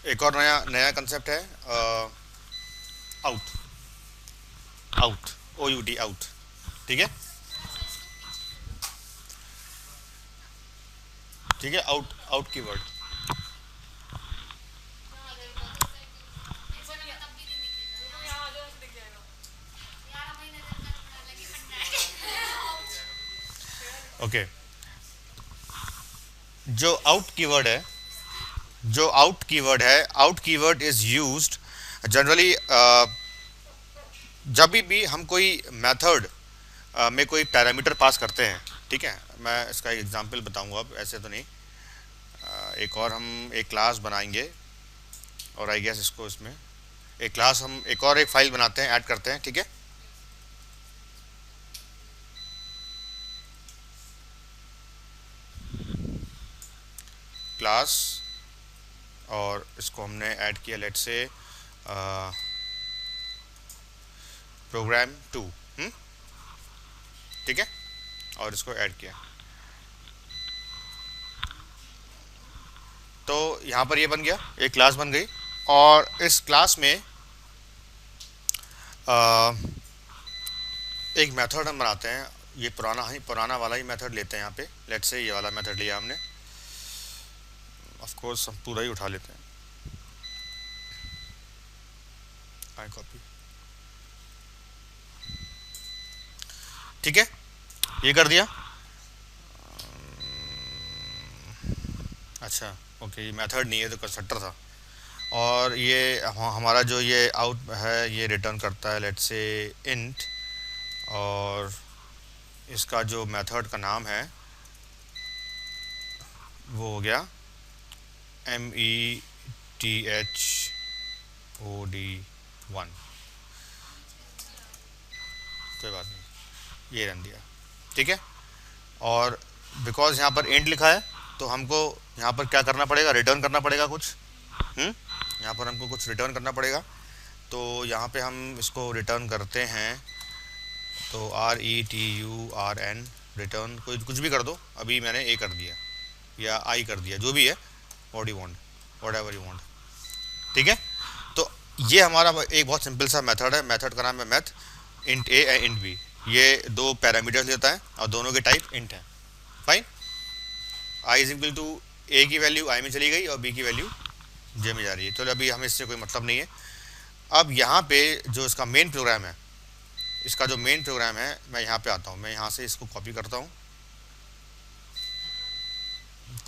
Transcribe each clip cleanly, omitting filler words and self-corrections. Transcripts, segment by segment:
एक और नया नया कंसेप्ट है out. Out, O U T, out. ठीक है। ठीक है, आउट, आउट कीवर्ड। ओके। जो आउट कीवर्ड है, जो आउट कीवर्ड है, out keyword is used generally जब भी हम कोई मेथड में कोई पैरामीटर पास करते हैं। ठीक है, मैं इसका एक एग्जांपल बताऊंगा, अब ऐसे तो नहीं। एक और हम एक क्लास बनाएंगे, और आई गेस इसको इसमें एक क्लास हम एक और एक फाइल बनाते हैं, ऐड करते हैं। ठीक है। क्लास, और इसको हमने ऐड किया, लेट्स से प्रोग्राम टू। ठीक है, और इसको ऐड किया। तो यहाँ पर ये बन गया, एक क्लास बन गई। और इस क्लास में अ, एक मेथड हम बनाते हैं। ये पुराना वाला ही मेथड लेते हैं यहाँ पे। लेट्स से ये वाला मेथड लिया हमने। ऑफ कोर्स हम पूरा ही उठा लेते हैं। आई कॉपी। ठीक है, ये कर दिया। अच्छा, ओके, ये मेथड नहीं है तो कंस्ट्रक्टर था। और ये हमारा जो ये आउट है ये रिटर्न करता है, लेट्स से इंट। और इसका जो मेथड का नाम है वो हो गया METHOD1। कोई बात नहीं, ये रन दिया। ठीक है। और बिकॉज यहाँ पर इंट लिखा है, तो हमको यहाँ पर क्या करना पड़ेगा, रिटर्न करना पड़ेगा कुछ। यहाँ पर हमको कुछ रिटर्न करना पड़ेगा। तो यहाँ पे हम इसको रिटर्न करते हैं। तो RETURN, रिटर्न कोई कुछ भी कर दो। अभी मैंने ए कर दिया या आई कर दिया, जो भी है, what you want, what ever you want. ठीक है। तो ये हमारा एक बहुत सिंपल सा मेथड है। मेथड का नाम है math int a and int b. ये दो पैरामीटर्स लेता है और दोनों के टाइप इंट है। Fine. I is equal to a की वैल्यू आई में चली गई और बी की वैल्यू जे में जा रही है। चलो अभी हमें इससे कोई मतलब नहीं है। अब यहाँ पे जो इसका मेन प्रोग्राम है, इसका जो मेन प्रोग्राम है, मैं यहाँ पे आता हूँ। मैं यहाँ से इसको कॉपी करता हूँ।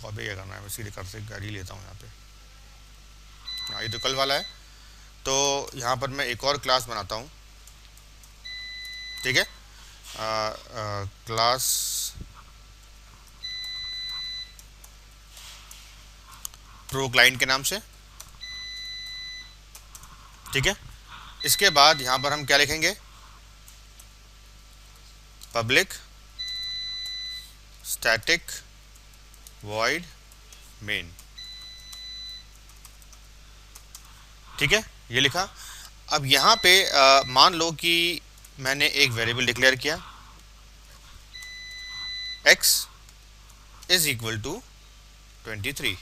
कॉपी क्या करना है, मैं सीधे कर से कर ही लेता हूँ यहाँ पे। हाँ, ये तो कल वाला है। तो यहाँ पर मैं एक और क्लास बनाता हूँ। ठीक है। क्लास प्रो क्लाइंट के नाम से। ठीक है। इसके बाद यहाँ पर हम क्या लिखेंगे, पब्लिक स्टैटिक वॉइड मेन। ठीक है, ये लिखा। अब यहाँ पे मान लो कि मैंने एक वेरिएबल डिक्लेयर किया, x इज इक्वल टू 23।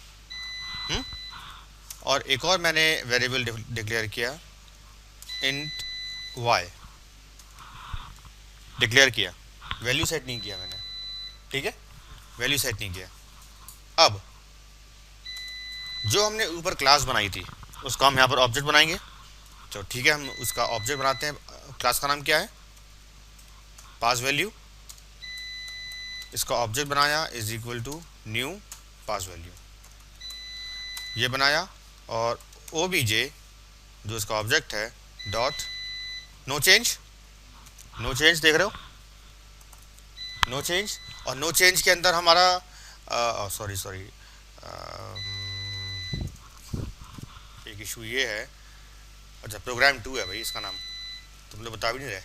और एक और मैंने वेरिएबल डिक्लेयर किया, इंट y डिक्लेयर किया। वैल्यू सेट नहीं किया मैंने। ठीक है, वैल्यू सेट नहीं किया। अब जो हमने ऊपर क्लास बनाई थी उसका हम यहाँ पर ऑब्जेक्ट बनाएंगे। तो ठीक है, हम उसका ऑब्जेक्ट बनाते हैं। क्लास का नाम क्या है, पास वैल्यू। इसका ऑब्जेक्ट बनाया is equal to new pass value, ये बनाया। और OBJ जो इसका ऑब्जेक्ट है, dot no change. No change देख रहे हो, नो चेंज। और नो चेंज के अंदर हमारा सॉरी सॉरी एक इशू ये है। अच्छा, प्रोग्राम टू है भाई इसका नाम, तुम लोग बता भी नहीं रहे।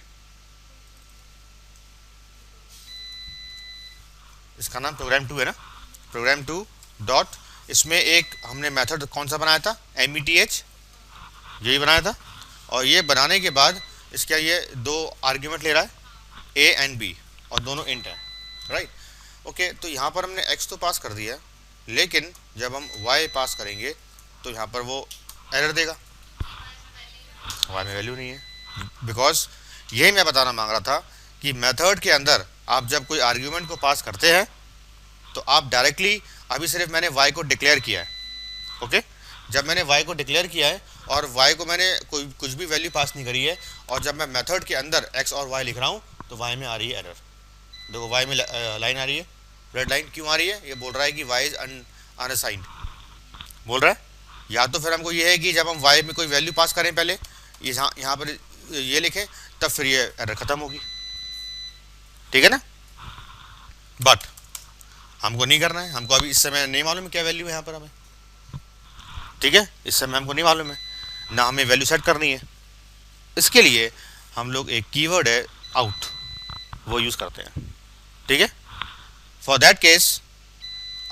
इसका नाम प्रोग्राम टू है ना, प्रोग्राम टू डॉट। इसमें एक हमने मेथड कौन सा बनाया था, METH, यही बनाया था। और ये बनाने के बाद इसका ये दो आर्ग्यूमेंट ले रहा है, A एंड B, और दोनों इंट है। राइट। ओके, तो यहाँ पर हमने x तो पास कर दिया, लेकिन जब हम y पास करेंगे तो यहाँ पर वो एरर देगा, वाई में वैल्यू नहीं है। बिकॉज यही मैं बताना मांग रहा था कि मेथड के अंदर आप जब कोई आर्ग्यूमेंट को पास करते हैं तो आप डायरेक्टली, अभी सिर्फ मैंने y को डिक्लेयर किया है, ओके, जब मैंने y को डिक्लेयर किया है और y को मैंने कोई कुछ भी वैल्यू पास नहीं करी है, और जब मैं मेथड के अंदर x और y लिख रहा हूँ तो y में आ रही है एरर। देखो y में लाइन आ रही है, रेड लाइन क्यों आ रही है? ये बोल रहा है कि y इज अनअसाइंड बोल रहा है। या तो फिर हमको ये है कि जब हम y में कोई वैल्यू पास करें, पहले यहाँ पर ये लिखें, तब फिर ये एरर खत्म होगी, ठीक है ना। बट हमको नहीं करना है, हमको अभी इस समय नहीं मालूम है क्या वैल्यू है यहाँ पर हमें, ठीक है, इस समय हमको नहीं मालूम है, ना हमें वैल्यू सेट करनी है। इसके लिए हम लोग एक कीवर्ड है आउट, वो यूज़ करते हैं, ठीक है। फॉर दैट केस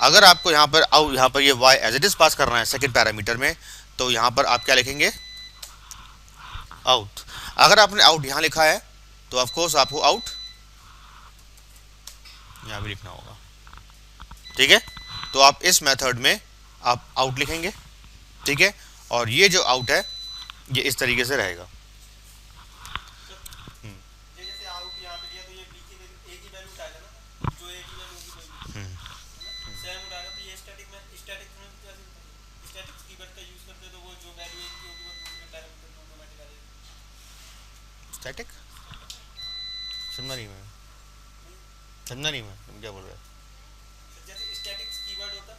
अगर आपको यहाँ पर ये y as it is pass करना है सेकंड पैरामीटर में, तो यहाँ पर आप क्या लिखेंगे? आउट। अगर आपने आउट यहाँ लिखा है तो ऑफ कोर्स आपको आउट यहाँ भी लिखना होगा, ठीक है। तो आप इस मेथड में आप आउट लिखेंगे, ठीक है, और ये जो आउट है ये इस तरीके से रहेगा। जैसे आउट यहाँ पे लिया तो ये बी की एक ही वैल्यू उठाएगा ना, जो एक ही वैल्यू होगी सेम उठाएगा, तो ये स्टैटिक में स्टैटिक कीवर्ड का यूज करते हैं, तो वो जो वैल्यू एक की होगी वो दूसरे पैरामीटर में ऑटोमेटिक आ जाएगी। स्टैटिक समझा नहीं मैं, समझा नहीं मैं, तुम क्या बोल रहे हो? जैसे स्टैटिक कीवर्ड होता है,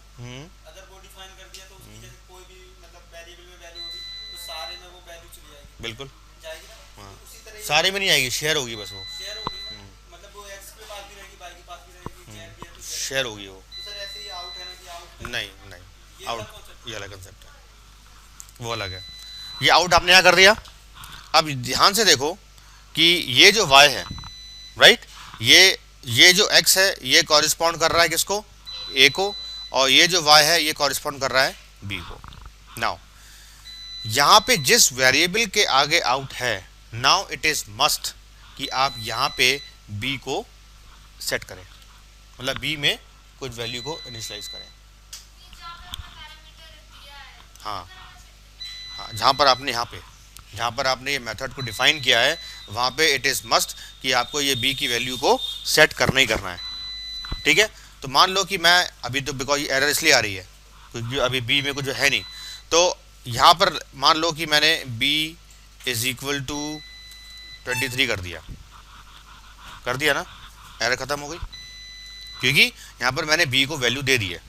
अगर वो डिफाइन कर दिया तो उसकी जैसे कोई भी मतलब वेरिएबल में वैल्यू होगी तो सारे में वो वैल्यू चली जाएगी, बिल्कुल जाएगी ना। हाँ। तो उसी तरह सारे में नहीं आएगी, शेयर होगी बस, वो शेयर होगी ना, मतलब वो एक्स के पास भी रहेगी, वाई के पास भी रहेगी, जेड भी है तो शेयर होगी वो। तो सर ऐसे ही आउट है ना कि आउट नहीं नहीं, ये आउट अलग concept ये अलग कंसेप्ट है, वो अलग है। ये आउट आपने यहाँ कर दिया। अब ध्यान से देखो कि ये जो y है, राइट, ये जो x है ये कॉरिस्पॉन्ड कर रहा है किसको? a को, और ये जो y है ये कॉरिस्पॉन्ड कर रहा है b को। नाउ यहाँ पे जिस वेरिएबल के आगे आउट है, नाउ इट इज मस्ट कि आप यहाँ पे b को सेट करें, मतलब b में कुछ वैल्यू को इनिशियलाइज करें। हाँ हाँ, जहाँ पर आपने ये मेथड को डिफाइन किया है वहाँ पे इट इज़ मस्ट कि आपको ये b की वैल्यू को सेट करना ही करना है, ठीक है। तो मान लो कि मैं अभी तो बिकॉज ये एरर इसलिए आ रही है क्योंकि अभी b में कुछ है नहीं, तो यहाँ पर मान लो कि मैंने b इज इक्वल टू 23 कर दिया ना, एरर ख़त्म हो गई क्योंकि यहाँ पर मैंने b को वैल्यू दे दी है।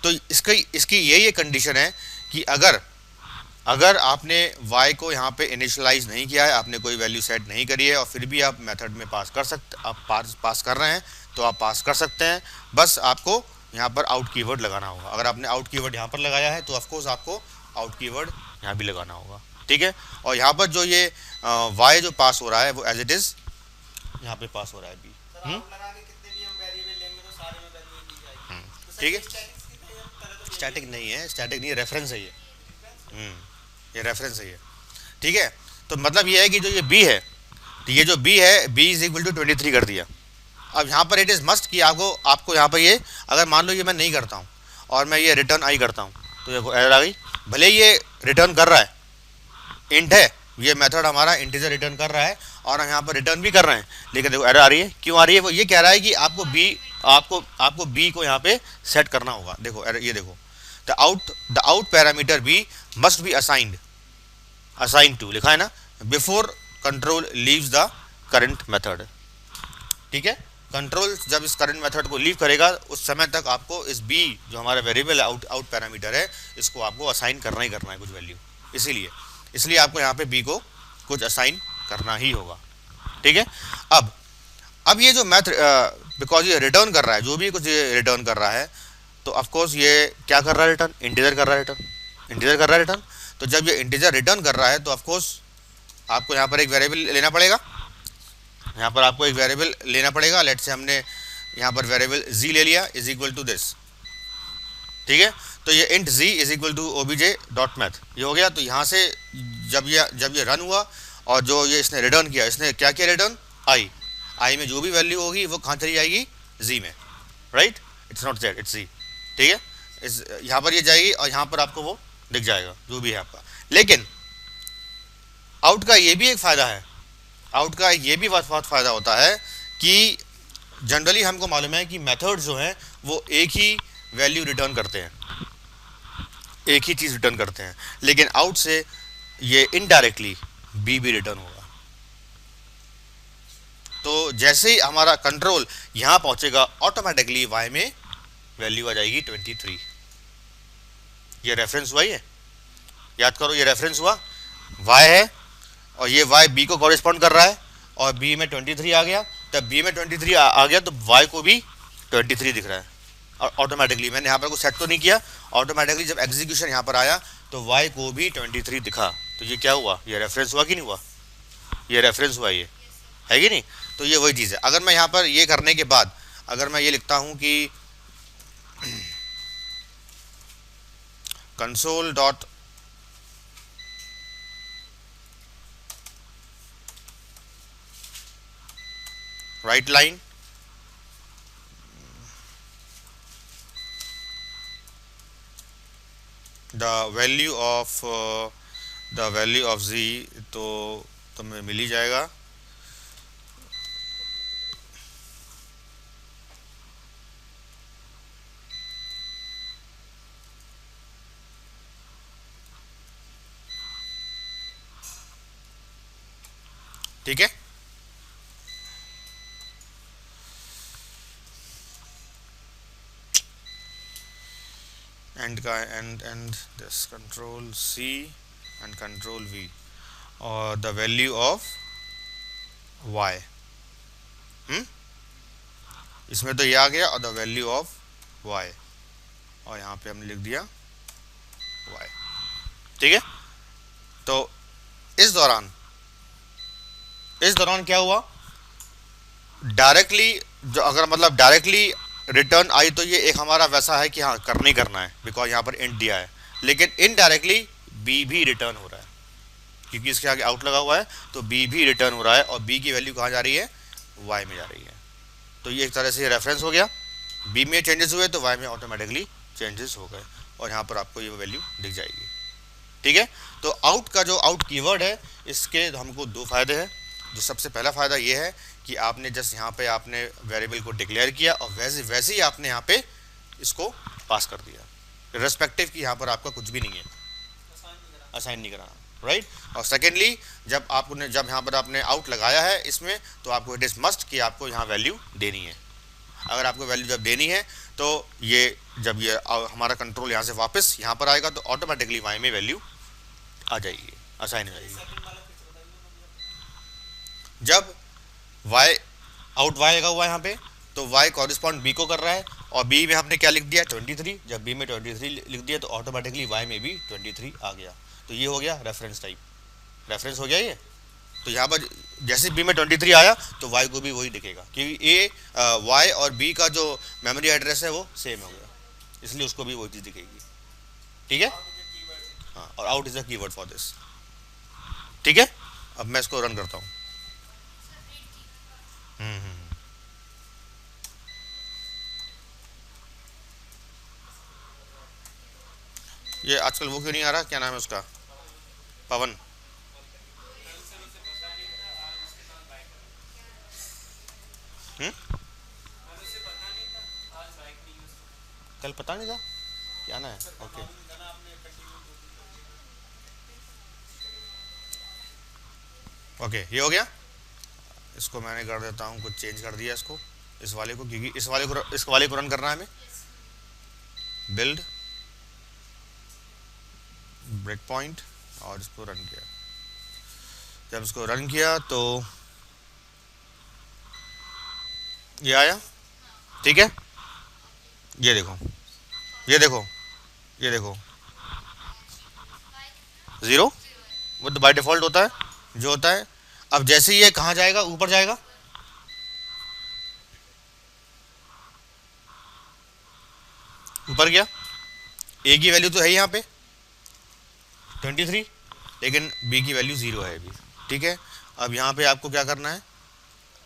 तो इसकी ये कंडीशन है कि अगर आपने y को यहाँ पे इनिशियलाइज नहीं किया है, आपने कोई वैल्यू सेट नहीं करी है और फिर भी आप मेथड में पास कर रहे हैं तो आप पास कर सकते हैं। बस आपको यहाँ पर आउट कीवर्ड लगाना होगा। अगर आपने आउट कीवर्ड यहाँ पर लगाया है तो ऑफकोर्स आपको आउट कीवर्ड यहाँ भी लगाना होगा, ठीक है। और यहाँ पर जो ये y जो पास हो रहा है वो एज इट इज़ यहाँ पे पास हो रहा है b, लगा के कितने भी हम वेरिएबल लेंगे तो सारे में वैल्यू एक ही जाएगी, तो ठीक है। स्टैटिक्स नहीं है, स्टैटिक नहीं है, रेफरेंस है ये रेफरेंस है ये, ठीक है। तो मतलब ये है कि जो ये b है, तो ये जो b है b इज इक्वल टू 23 कर दिया। अब यहाँ पर इट इज़ मस्ट कि आपको यहाँ पर ये अगर मान लो ये मैं नहीं करता हूँ और मैं ये रिटर्न आई करता हूँ तो देखो एरर आ गई। भले ये रिटर्न कर रहा है, इंट है, ये मेथड हमारा इंटीजर रिटर्न कर रहा है और हम यहाँ पर रिटर्न भी कर रहे हैं, लेकिन देखो एरर आ रही है। क्यों आ रही है? वो ये कह रहा है कि आपको b को यहाँ पे सेट करना होगा। देखो एरर, ये देखो the out parameter b must be assigned to, लिखा है ना, before control leaves the current method, ठीक है। कंट्रोल जब इस करंट मेथड को लीव करेगा उस समय तक आपको इस b जो हमारा वेरिएबल आउट पैरामीटर है इसको आपको असाइन करना ही करना है कुछ वैल्यू, इसलिए आपको यहाँ पे b को कुछ असाइन करना ही होगा, ठीक है। अब ये जो बिकॉज ये रिटर्न कर रहा है, जो भी कुछ ये रिटर्न कर रहा है, तो ऑफकोर्स ये क्या कर रहा है? रिटर्न इंटीजर कर रहा है रिटर्न। तो जब ये इंटीजर रिटर्न कर रहा है तो ऑफकोर्स आपको यहाँ पर एक वेरिएबल लेना पड़ेगा। लेट से हमने यहाँ पर वेरिएबल z ले लिया इज इक्वल टू दिस, ठीक है। तो ये int z is equal to obj.math ये हो गया। तो यहाँ से जब ये रन हुआ और जो ये इसने रिटर्न किया, इसने क्या किया? रिटर्न आई में जो भी वैल्यू होगी वो कहाँ चली जाएगी? z में, right. It's not z, it's z, ठीक है। यहाँ पर ये जाएगी और यहाँ पर आपको वो दिख जाएगा जो भी है आपका। लेकिन आउट का ये भी एक फ़ायदा है, आउट का ये भी बहुत फ़ायदा होता है कि जनरली हमको मालूम है कि मेथड्स जो हैं वो एक ही वैल्यू रिटर्न करते हैं, एक ही चीज़ रिटर्न करते हैं, लेकिन आउट से ये इनडायरेक्टली बी भी रिटर्न होगा। तो जैसे ही हमारा कंट्रोल यहाँ पहुँचेगा ऑटोमेटिकली वाई में वैल्यू आ जाएगी 23। ये रेफरेंस हुआ, ये याद करो, ये रेफरेंस हुआ, वाई है और ये वाई बी को कॉरेस्पॉन्ड कर रहा है और बी में 23 आ गया, तब बी में 23 आ गया तो वाई को भी 23 दिख रहा है और ऑटोमेटिकली, मैंने यहाँ पर कुछ सेट तो नहीं किया, ऑटोमेटिकली जब एग्जीक्यूशन यहाँ पर आया तो वाई को भी 23 दिखा। तो ये क्या हुआ, ये रेफरेंस हुआ कि नहीं हुआ, ये रेफरेंस हुआ, ये है कि नहीं। तो ये वही चीज़ है। अगर मैं यहाँ पर ये करने के बाद अगर मैं ये लिखता हूँ कि console dot right line the value of z, तो तुम्हें मिल ही जाएगा। ठीक है, एंड का and this control C and control V और द वैल्यू ऑफ Y, इसमें तो ये आ गया, और द वैल्यू ऑफ Y, और यहाँ पे हमने लिख दिया Y। ठीक है, तो इस दौरान क्या हुआ, डायरेक्टली जो अगर मतलब डायरेक्टली रिटर्न आई तो ये एक हमारा वैसा है कि हाँ करना ही करना है बिकॉज यहाँ पर इंट दिया है, लेकिन इनडायरेक्टली बी भी रिटर्न हो रहा है क्योंकि इसके आगे आउट लगा हुआ है, तो बी भी रिटर्न हो रहा है और बी की वैल्यू कहाँ जा रही है, वाई में जा रही है। तो ये एक तरह से रेफरेंस हो गया, बी में चेंजेस हुए तो वाई में ऑटोमेटिकली चेंजेस हो गए और यहाँ पर आपको ये वैल्यू दिख जाएगी। ठीक है, तो आउट का जो आउट कीवर्ड है इसके हमको दो फायदे हैं। जो सबसे पहला फ़ायदा ये है कि आपने जस्ट यहाँ पे आपने वेरिएबल को डिक्लेयर किया और वैसे ही आपने यहाँ पे इसको पास कर दिया, रिस्पेक्टिव कि यहाँ पर आपका कुछ भी नहीं है, असाइन नहीं कराना, राइट। और सेकेंडली जब यहाँ पर आपने आउट लगाया है इसमें, तो आपको इट इज़ मस्ट कि आपको यहाँ वैल्यू देनी है। अगर आपको वैल्यू जब देनी है तो ये जब ये हमारा कंट्रोल यहाँ से वापस यहाँ पर आएगा तो ऑटोमेटिकली वाई में वैल्यू आ जाएगी, असाइन हो जाएगी। जब y आउट y लगा हुआ है यहाँ पे तो y कॉरिस्पॉन्ड b को कर रहा है और b में हमने क्या लिख दिया 23, जब b में 23 लिख दिया तो ऑटोमेटिकली y में भी 23 आ गया। तो ये हो गया रेफरेंस टाइप, रेफरेंस हो गया ये। तो यहाँ पर जैसे b में 23 आया तो y को भी वही दिखेगा क्योंकि y और b का जो मेमोरी एड्रेस है वो सेम हो गया, इसलिए उसको भी वही चीज़ दिखेगी। ठीक है, हाँ, और out is a keyword for this. ठीक है, अब मैं इसको रन करता हूँ। ये आजकल वो क्यों नहीं आ रहा, क्या नाम है उसका, पवन। कल पता नहीं था क्या ना है, ओके ओके, ये हो गया। इसको मैंने कर देता हूँ, कुछ चेंज कर दिया इसको, इस वाले को, क्योंकि इस वाले को रन करना है हमें। बिल्ड ब्रेक पॉइंट और इसको रन किया। जब इसको रन किया तो ये आया। ठीक है, ये देखो ये देखो ये देखो, ज़ीरो, वो तो बाय डिफ़ॉल्ट होता है जो होता है। अब जैसे ये कहाँ जाएगा, ऊपर जाएगा, ऊपर गया, ए की वैल्यू तो है यहाँ पे 23, लेकिन बी की वैल्यू 0 है अभी। ठीक है, अब यहाँ पे आपको क्या करना है,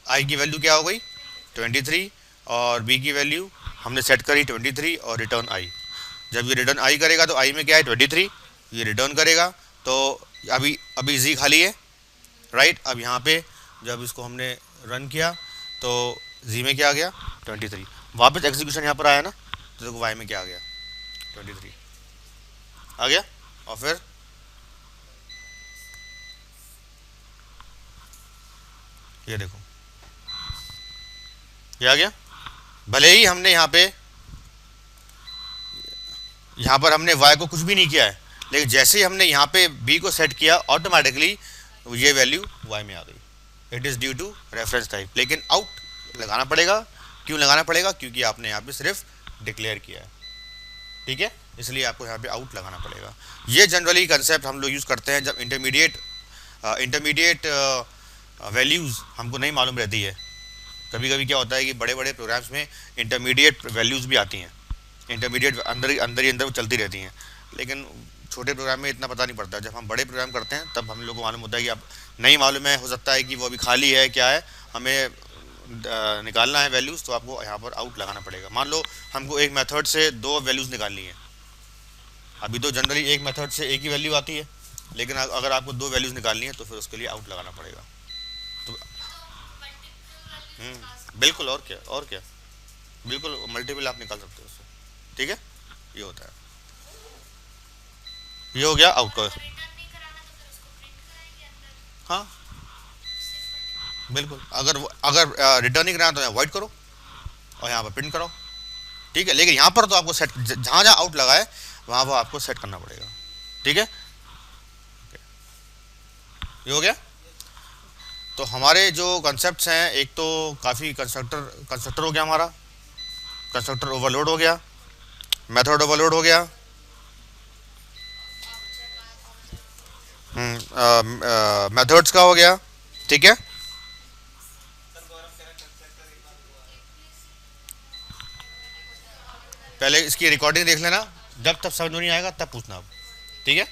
आई की वैल्यू क्या हो गई 23 और बी की वैल्यू हमने सेट करी 23 और रिटर्न आई। जब ये रिटर्न आई करेगा तो आई में क्या है 23 ये रिटर्न करेगा। तो अभी अभी जी खाली है, राइट। अब यहाँ पे जब इसको हमने रन किया तो जी में क्या आ गया 23, वापस एग्जीक्यूशन यहाँ पर आया ना, तो देखो वाई में क्या आ गया 23 आ गया। और फिर ये देखो ये आ गया। भले ही हमने यहाँ पर हमने y को कुछ भी नहीं किया है, लेकिन जैसे ही हमने यहाँ पे b को सेट किया ऑटोमेटिकली ये वैल्यू y में आ गई। It is due to reference type. लेकिन आउट लगाना पड़ेगा। क्यों लगाना पड़ेगा? क्योंकि आपने यहाँ पे सिर्फ डिक्लेयर किया है, ठीक है, इसलिए आपको यहाँ पे आउट लगाना पड़ेगा। ये जनरली कंसेप्ट हम लोग यूज़ करते हैं जब इंटरमीडिएट वैल्यूज़ हमको नहीं मालूम रहती है। कभी कभी क्या होता है कि बड़े बड़े प्रोग्राम्स में इंटरमीडिएट वैल्यूज़ भी आती हैं, इंटरमीडिएट अंदर ही अंदर वो चलती रहती हैं, लेकिन छोटे प्रोग्राम में इतना पता नहीं पड़ता। जब हम बड़े प्रोग्राम करते हैं तब हम लोग को मालूम होता है कि अब नहीं मालूम है, हो सकता है कि वो अभी खाली है, क्या है, हमें निकालना है वैल्यूज़, तो आपको यहाँ पर आउट लगाना पड़ेगा। मान लो हमको एक मेथड से दो वैल्यूज़ निकालनी है। अभी तो जनरली एक मेथड से एक ही वैल्यू आती है, लेकिन अगर आपको दो वैल्यूज़ निकालनी है तो फिर उसके लिए आउट लगाना पड़ेगा। तो बिल्कुल, और क्या बिल्कुल मल्टीपल आप निकाल सकते हो उससे, ठीक है। ये होता है, ये हो गया आउट का। हाँ बिल्कुल, अगर अगर रिटर्न नहीं कराना तो यहाँ वाइट करो और यहाँ पर प्रिंट कराओ, ठीक है। लेकिन यहाँ पर तो आपको सेट, जहाँ जहाँ आउट लगा है वहाँ वहाँ आपको सेट करना पड़ेगा, ठीक है। ये हो गया। तो हमारे जो कंसेप्ट्स हैं, एक तो काफ़ी कंस्ट्रक्टर हो गया हमारा, कंस्ट्रक्टर ओवरलोड हो गया, मेथड ओवरलोड हो गया, मेथड्स का हो गया, ठीक है। पहले इसकी रिकॉर्डिंग देख लेना, जब तब समझ में नहीं आएगा तब पूछना आप, ठीक है।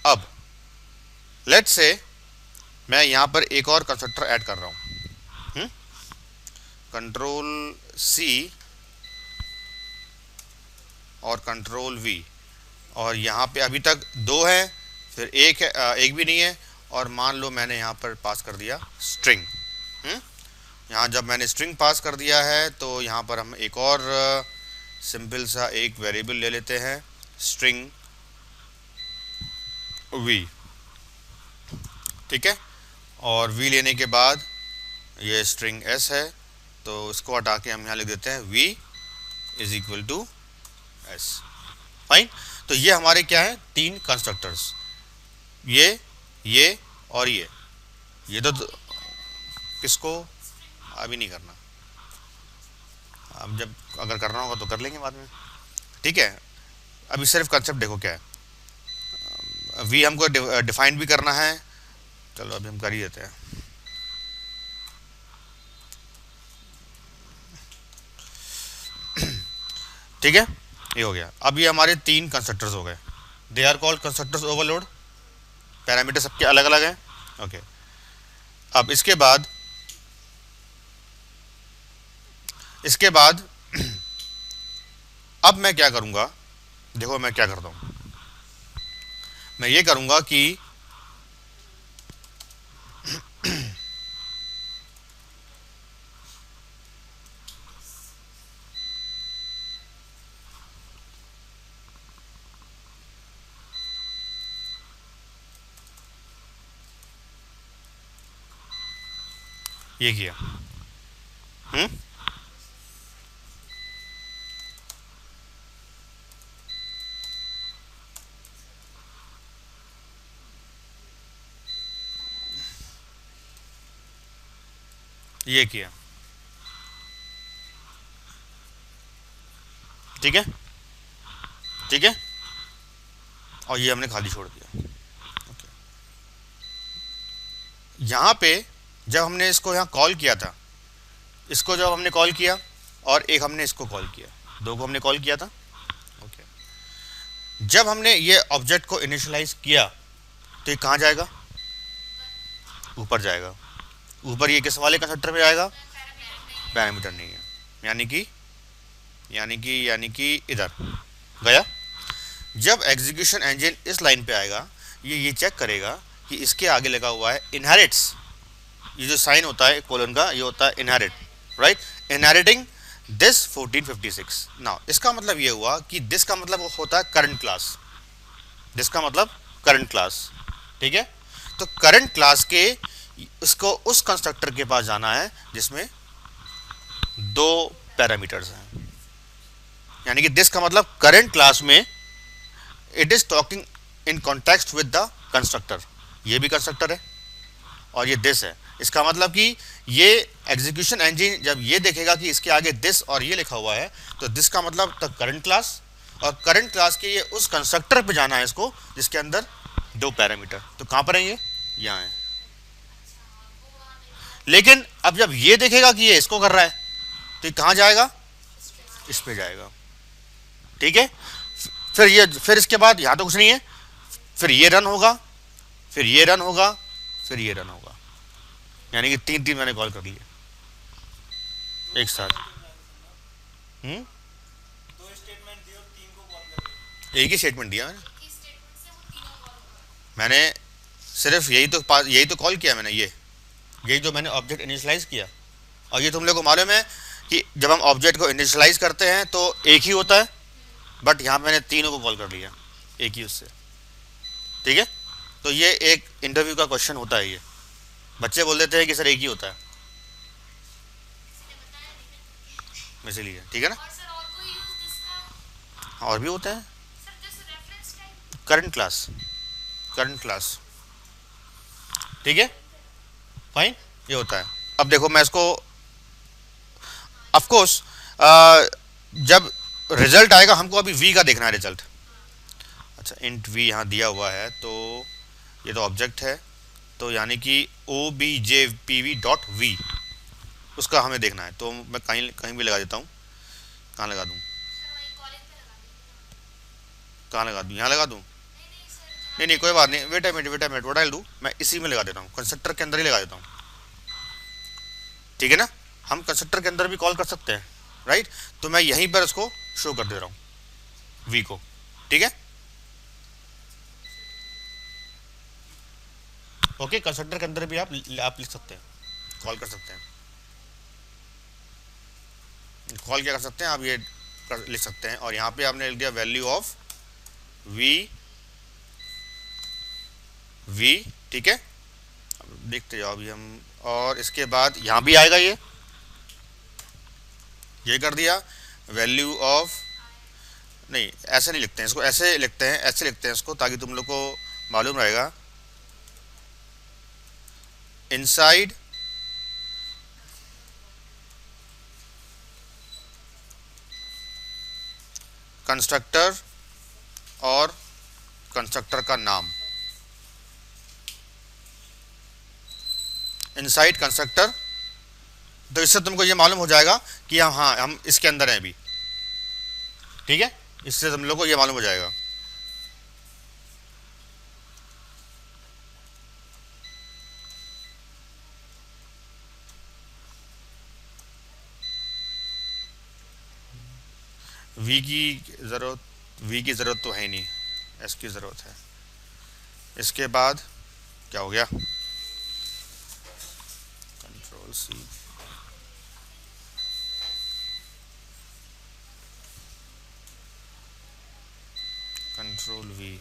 अब लेट्स से मैं यहाँ पर एक और कंस्ट्रक्टर ऐड कर रहा हूँ, कंट्रोल सी और कंट्रोल वी, और यहाँ पे अभी तक दो है, फिर एक है, एक भी नहीं है। और मान लो मैंने यहाँ पर पास कर दिया स्ट्रिंग। यहाँ जब मैंने स्ट्रिंग पास कर दिया है तो यहाँ पर हम एक और सिंपल सा एक वेरिएबल ले लेते हैं, स्ट्रिंग वी, ठीक है। और वी लेने के बाद ये स्ट्रिंग एस है, तो इसको हटा के हम यहाँ लिख देते हैं V is equal to S, fine. तो ये हमारे क्या है, तीन कंस्ट्रक्टर्स, ये और ये तो किसको अभी नहीं करना, अब जब अगर करना होगा तो कर लेंगे बाद में, ठीक है। अभी सिर्फ कंसेप्ट देखो क्या है। वी हमको डिफाइन भी करना है, चलो अभी हम कर ही देते हैं। ठीक है, ये हो गया। अब ये हमारे तीन कंस्ट्रक्टर्स हो गए, they are called constructors overload, parameter सबके अलग अलग हैं, ओके। अब इसके बाद अब मैं क्या करूंगा, देखो मैं क्या करता हूं, मैं ये करूंगा कि ये किया, ये किया, ठीक है, ठीक है। और ये हमने खाली छोड़ दिया, ओके। यहाँ पे जब हमने इसको यहाँ कॉल किया था, इसको जब हमने कॉल किया और एक हमने इसको कॉल किया, दो को हमने कॉल किया था, ओके। जब हमने ये ऑब्जेक्ट को इनिशियलाइज किया तो ये कहाँ जाएगा, ऊपर जाएगा। ऊपर ये किस वाले कंस्ट्रक्टर पे जाएगा, पैरामीटर नहीं है, यानी कि इधर गया। जब एग्जीक्यूशन इंजन इस लाइन पे आएगा, ये चेक करेगा कि इसके आगे लगा हुआ है इनहेरिट्स, ये जो साइन होता है कोलन का, ये होता है inherit, right, inheriting this 1456। Now इसका मतलब ये हुआ कि दिस का मतलब होता है करंट क्लास, दिस का मतलब करंट क्लास, ठीक है। तो करंट क्लास के उसको उस कंस्ट्रक्टर के पास जाना है जिसमें दो पैरामीटर्स हैं, यानी कि दिस का मतलब करंट क्लास में it is talking in context with the constructor, ये भी कंस्ट्रक्टर है और ये दिस है। इसका मतलब कि ये एग्जीक्यूशन इंजन जब ये देखेगा कि इसके आगे दिस और ये लिखा हुआ है, तो दिस का मतलब द करंट क्लास, और करंट क्लास के ये उस कंस्ट्रक्टर पे जाना है इसको जिसके अंदर दो पैरामीटर। तो कहां पर है ये? यहाँ है। लेकिन अब जब ये देखेगा कि ये इसको कर रहा है, तो ये कहां जाएगा? इस पे जाएगा, ठीक है। फिर इसके बाद यहां तो कुछ नहीं है, फिर ये रन होगा, फिर ये रन होगा, फिर ये रन होगा, यानी कि तीन तीन मैंने कॉल कर लिए एक साथ। दो स्टेटमेंट दिए और तीन को कॉल कर रहे एक ही स्टेटमेंट दिया मैंने सिर्फ यही तो कॉल किया मैंने, यही जो मैंने ऑब्जेक्ट इनिशियलाइज किया। और ये तुम लोग को मालूम है कि जब हम ऑब्जेक्ट को इनिशियलाइज करते हैं तो एक ही होता है, बट यहाँ मैंने तीनों को कॉल कर लिया एक ही उससे, ठीक है। तो ये एक इंटरव्यू का क्वेश्चन होता है, ये बच्चे बोल देते हैं कि सर एक ही होता है, इसीलिए, ठीक है ना। और भी होते हैं, करंट क्लास, ठीक है, फाइन, ये होता है। अब देखो मैं इसको, ऑफ कोर्स जब रिजल्ट आएगा हमको अभी वी का देखना है रिजल्ट। अच्छा, इंट वी यहाँ दिया हुआ है, तो ये तो ऑब्जेक्ट है, तो यानी कि objpv.v उसका हमें देखना है। तो मैं कहीं भी लगा देता हूँ, कहाँ लगा दूँ, यहाँ लगा दूँ, नहीं कोई बात नहीं, wait a minute what I will do, मैं इसी में लगा देता हूँ, कंस्ट्रक्टर के अंदर ही लगा देता हूँ, ठीक है ना। हम कंस्ट्रक्टर के अंदर भी कॉल कर सकते हैं, राइट। तो मैं यहीं पर इसको शो कर दे रहा हूँ वी को, ठीक है। ओके, कंस्ट्रक्टर के अंदर भी आप लिख सकते हैं, कॉल कर सकते हैं। कॉल क्या कर सकते हैं आप, ये लिख सकते हैं, और यहाँ पे आपने लिख दिया वैल्यू ऑफ वी, ठीक है। अब देखते जाओ अभी हम, और इसके बाद यहाँ भी आएगा ये कर दिया वैल्यू ऑफ, नहीं ऐसे नहीं लिखते हैं इसको, ऐसे लिखते हैं इसको, ताकि तुम लोग को मालूम रहेगा। इनसाइड कंस्ट्रक्टर और कंस्ट्रक्टर का नाम, इनसाइड कंस्ट्रक्टर, तो इससे तुमको ये मालूम हो जाएगा कि हम इसके अंदर हैं अभी, ठीक है। इससे तुम लोग को ये मालूम हो जाएगा। वी की ज़रूरत तो है ही नहीं, एस की ज़रूरत है। इसके बाद क्या हो गया, कंट्रोल सी, कंट्रोल वी,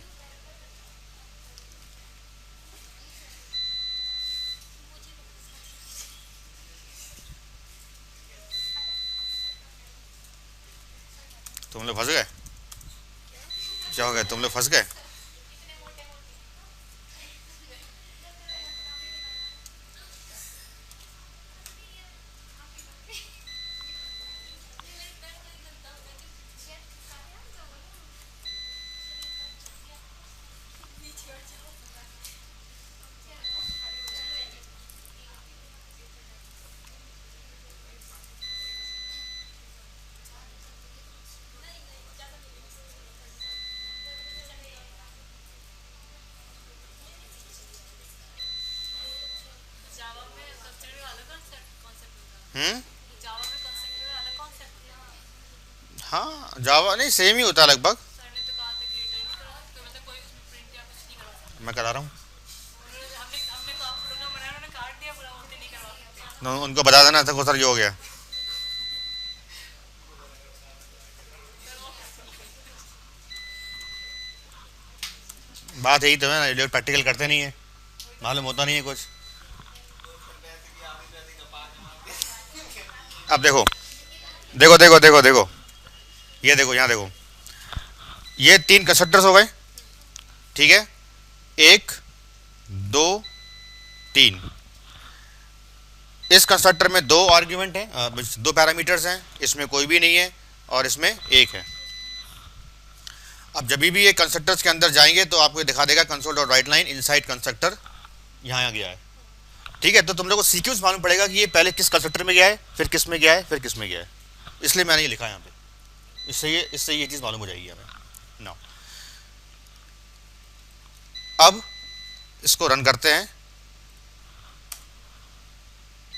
तुम लोग फंस गए, क्या हो गया, तुम लोग फंस गए। हाँ जावा नहीं सेम ही होता है लगभग। सर ने तो कहा था कि रिटर्न नहीं करवा सकते, मतलब कोई उसमें प्रिंट या कुछ नहीं करवा सकते। मैं करा रहा हूँ। हमने हमने तो प्रोग्राम बनाया, उन्होंने काट दिया पूरा, बोलते नहीं करवा सकते। उनको बता देना था सर ये हो गया। बात यही तो है ना, ये लोग प्रैक्टिकल करते नहीं है, मालूम होता नहीं है कुछ। अब देखो देखो देखो देखो देखो, ये देखो यहाँ देखो, ये 3 कंस्ट्रक्टर्स हो गए, ठीक है, 1 2 3। इस कंस्ट्रक्टर में 2 आर्ग्यूमेंट हैं, 2 पैरामीटर्स हैं, इसमें कोई भी नहीं है और इसमें 1 है। अब जब भी ये कंस्ट्रक्टर्स के अंदर जाएंगे तो आपको दिखा देगा console dot right line inside constructor यहाँ आ गया है, ठीक है। तो तुम लोग को सीक्वेंस मालूम पड़ेगा कि ये पहले किस कंस्ट्रक्टर में गया है, फिर किस में गया है, फिर किस में गया है, इसलिए मैंने ये लिखा है यहाँ पे। इससे ये चीज़ मालूम हो जाएगी हमें ना। अब इसको रन करते हैं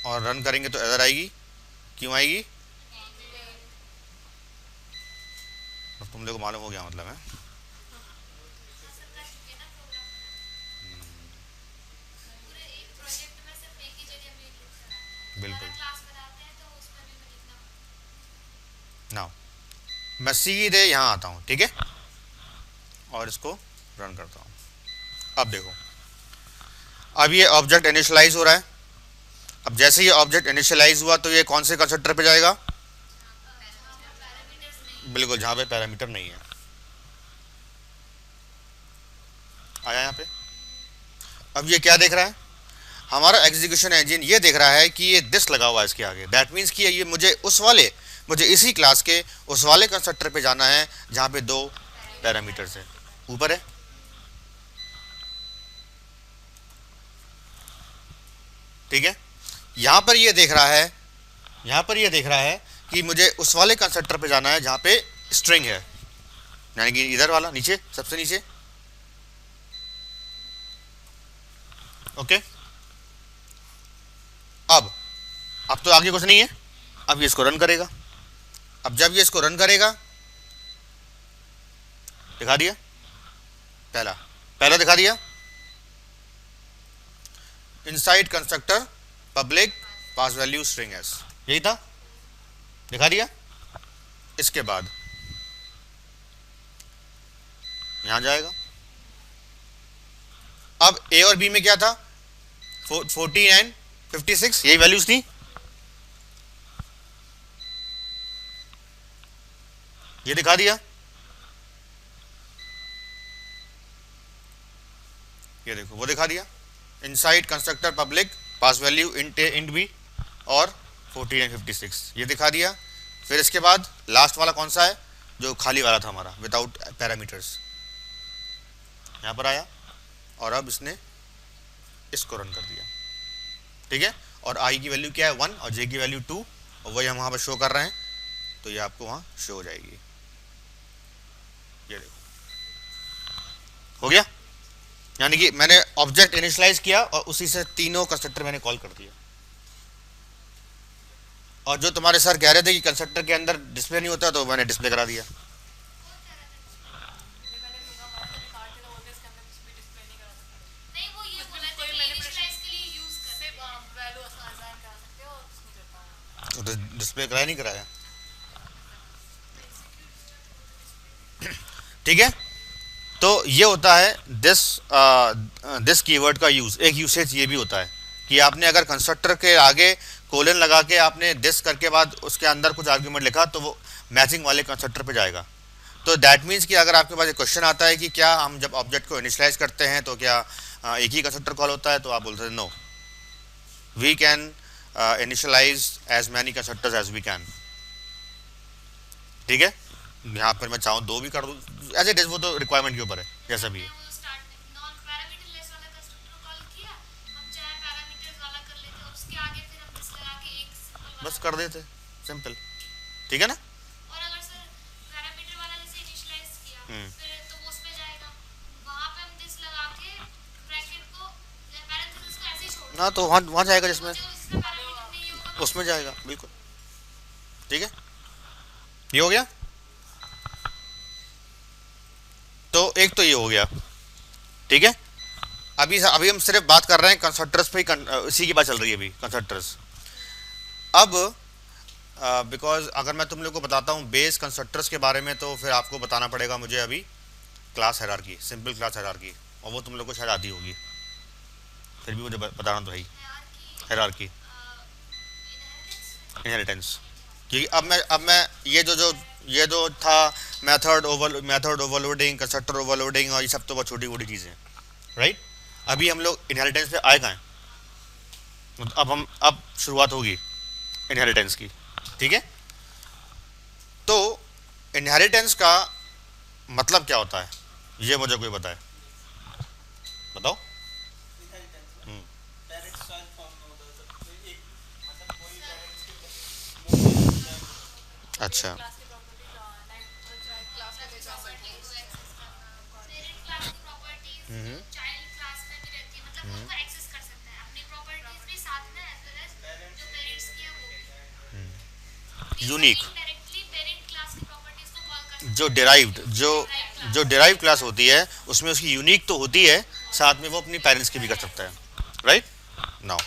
और रन करेंगे तो एरर आएगी। क्यों आएगी? अब तुम लोग को मालूम हो गया मतलब है। बिल्कुल ना, मैं सीधे यहाँ आता हूँ, ठीक है, और इसको रन करता हूँ। अब देखो, अब ये ऑब्जेक्ट इनिशियलाइज हो रहा है। अब जैसे ये ऑब्जेक्ट इनिशियलाइज हुआ तो ये कौन से कंस्ट्रक्टर पे जाएगा? बिल्कुल, जहाँ पे पैरामीटर नहीं है। आया यहाँ पे। अब ये क्या देख रहा है? हमारा एग्जीक्यूशन इंजन ये देख रहा है कि ये दिस लगा हुआ है इसके आगे, दैट मीन्स कि ये मुझे इसी क्लास के उस वाले कंस्ट्रक्टर पे जाना है जहाँ पे 2 पैरामीटर्स है। ऊपर है, ठीक है। यहाँ पर ये देख रहा है कि मुझे उस वाले कंस्ट्रक्टर पे जाना है जहाँ पे स्ट्रिंग है, यानी कि इधर वाला, नीचे, सबसे नीचे, ओके। अब तो आगे कुछ नहीं है। अब ये इसको रन करेगा। अब जब ये इसको रन करेगा, दिखा दिया, पहला दिखा दिया, इनसाइड कंस्ट्रक्टर पब्लिक पास वैल्यू स्ट्रिंग एस, यही था, दिखा दिया। इसके बाद यहां जाएगा। अब ए और बी में क्या था? 40 एंड 56, यही वैल्यूज थी। ये दिखा दिया, ये देखो वो दिखा दिया, इनसाइड कंस्ट्रक्टर पब्लिक पास वैल्यू इंट बी और 40 एंड 56, ये दिखा दिया। फिर इसके बाद लास्ट वाला कौन सा है? जो खाली वाला था हमारा, विदाउट पैरामीटर्स, यहाँ पर आया और अब इसने इसको रन कर दिया, ठीक है। और आई की वैल्यू क्या है? 1 और जे की वैल्यू 2, और वही हम वहाँ पर शो कर रहे हैं, तो ये आपको वहाँ शो हो जाएगी। ये देखो हो गया, यानी कि मैंने ऑब्जेक्ट इनिशियलाइज किया और उसी से तीनों कंस्ट्रक्टर मैंने कॉल कर दिया। और जो तुम्हारे सर कह रहे थे कि कंस्ट्रक्टर के अंदर डिस्प्ले नहीं होता, तो मैंने डिस्प्ले करा दिया। तो डिस्प्ले कराया नहीं कराया, ठीक है। तो ये होता है दिस कीवर्ड का यूज। एक यूसेज ये भी होता है कि आपने अगर कंस्ट्रक्टर के आगे कोलन लगा के आपने दिस करके बाद उसके अंदर कुछ आर्ग्यूमेंट लिखा, तो वो मैचिंग वाले कंस्ट्रक्टर पे जाएगा। तो दैट मीन्स कि अगर आपके पास एक क्वेश्चन आता है कि क्या हम जब ऑब्जेक्ट को इनिशियलाइज करते हैं तो क्या एक ही कंस्ट्रक्टर कॉल होता है, तो आप बोलते हैं no, we can initialize as many constructors as we can, ठीक है। यहाँ पर मैं चाहूँ 2 भी कर दूँ, एज इट इज, वो तो रिक्वायरमेंट के ऊपर है, जैसा भी है। बस कर देते, सिंपल, ठीक है ना। और अगर सर पैरामीटर वाला जैसे इनिशियलाइज किया, फिर तो वो उसमें जाएगा, वहां पे हम दिस लगा के ब्रैकेट को या पैरेंथेसिस को ऐसे ही छोड़ ना, तो वहाँ जाएगा जिसमें इसका पैरामीटर नहीं होगा उसमें जाएगा, बिल्कुल, ठीक है। ये हो गया। एक तो ये हो गया, ठीक है। अभी हम सिर्फ बात कर रहे हैं कंस्ट्रक्टर्स पे, इसी की बात चल रही है अभी, कंस्ट्रक्टर्स। अब बिकॉज अगर मैं तुम लोग को बताता हूँ बेस कंस्ट्रक्टर्स के बारे में, तो फिर आपको बताना पड़ेगा मुझे अभी class hierarchy, simple class hierarchy, और वो तुम लोग को शायद आती होगी, फिर भी मुझे बताना तो है ही। हायरार्की, इनहेरिटेंस, क्योंकि अब मैं ये जो था मेथड ओवरलोडिंग, कंस्ट्रक्टर ओवरलोडिंग और ये सब तो बहुत छोटी मोटी चीज़ें हैं, राइट। अभी हम लोग इनहेरिटेंस पे आए कहाँ हैं, अब शुरुआत होगी इनहेरिटेंस की, ठीक है। तो इनहेरिटेंस का मतलब क्या होता है, ये मुझे कोई बताए, बताओ। पेरेंट्स चाइल्ड फॉर्म में होता है, तो एक मतलब कोई पेरेंट्स के अच्छा, यूनिक, जो डिराइव्ड क्लास होती है उसमें उसकी यूनिक तो होती है, साथ में वो अपनी पेरेंट्स की भी कर सकता है, राइट। नाउ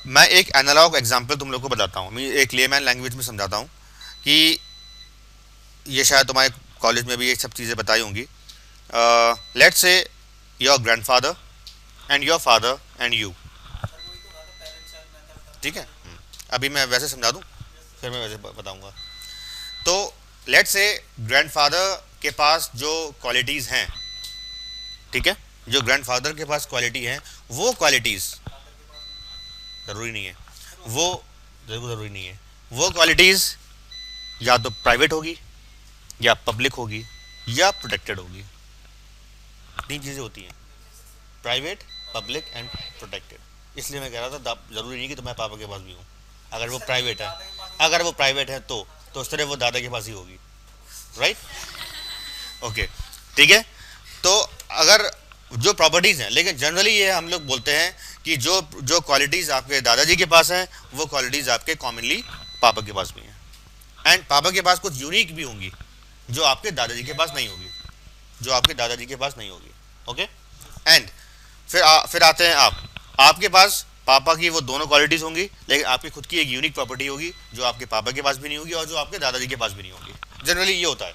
मैं एक एनालॉग एग्जांपल तुम लोग को बताता हूँ, मैं एक लेमैन लैंग्वेज में समझाता हूँ कि ये शायद तुम्हारे कॉलेज में भी ये सब चीज़ें बताई होंगी। Let's say your grandfather and your father and you, ठीक है। अभी मैं वैसे समझा दूँ, फिर मैं वैसे बताऊँगा। तो लेट्स से ग्रैंडफादर के पास जो क्वालिटीज़ हैं, ठीक है, जो ग्रैंडफादर के पास क्वालिटी हैं, वो क्वालिटीज़ ज़रूरी नहीं है, ज़रूरी नहीं है, वो क्वालिटीज़ या तो प्राइवेट होगी या पब्लिक होगी या प्रोटेक्टेड होगी। तीन चीज़ें होती हैं, प्राइवेट, पब्लिक एंड प्रोटेक्टेड। इसलिए मैं कह रहा था ज़रूरी नहीं कि तुम्हारे पापा के पास भी हो। अगर वो प्राइवेट है तो उस तरह वो दादा के पास ही होगी, राइट, ओके, ठीक है। तो अगर जो प्रॉपर्टीज़ हैं, लेकिन जनरली ये हम लोग बोलते हैं कि जो क्वालिटीज़ आपके दादाजी के पास हैं वो क्वालिटीज़ आपके कॉमनली पापा के पास भी हैं, एंड पापा के पास कुछ यूनिक भी होंगी जो आपके दादाजी के पास नहीं होगी, ओके। एंड फिर आते हैं आपके पास पापा की वो दोनों क्वालिटीज़ होंगी, लेकिन आपकी खुद की एक यूनिक प्रॉपर्टी होगी जो आपके पापा के पास भी नहीं होगी और जो आपके दादाजी के पास भी नहीं होगी। जनरली ये होता है,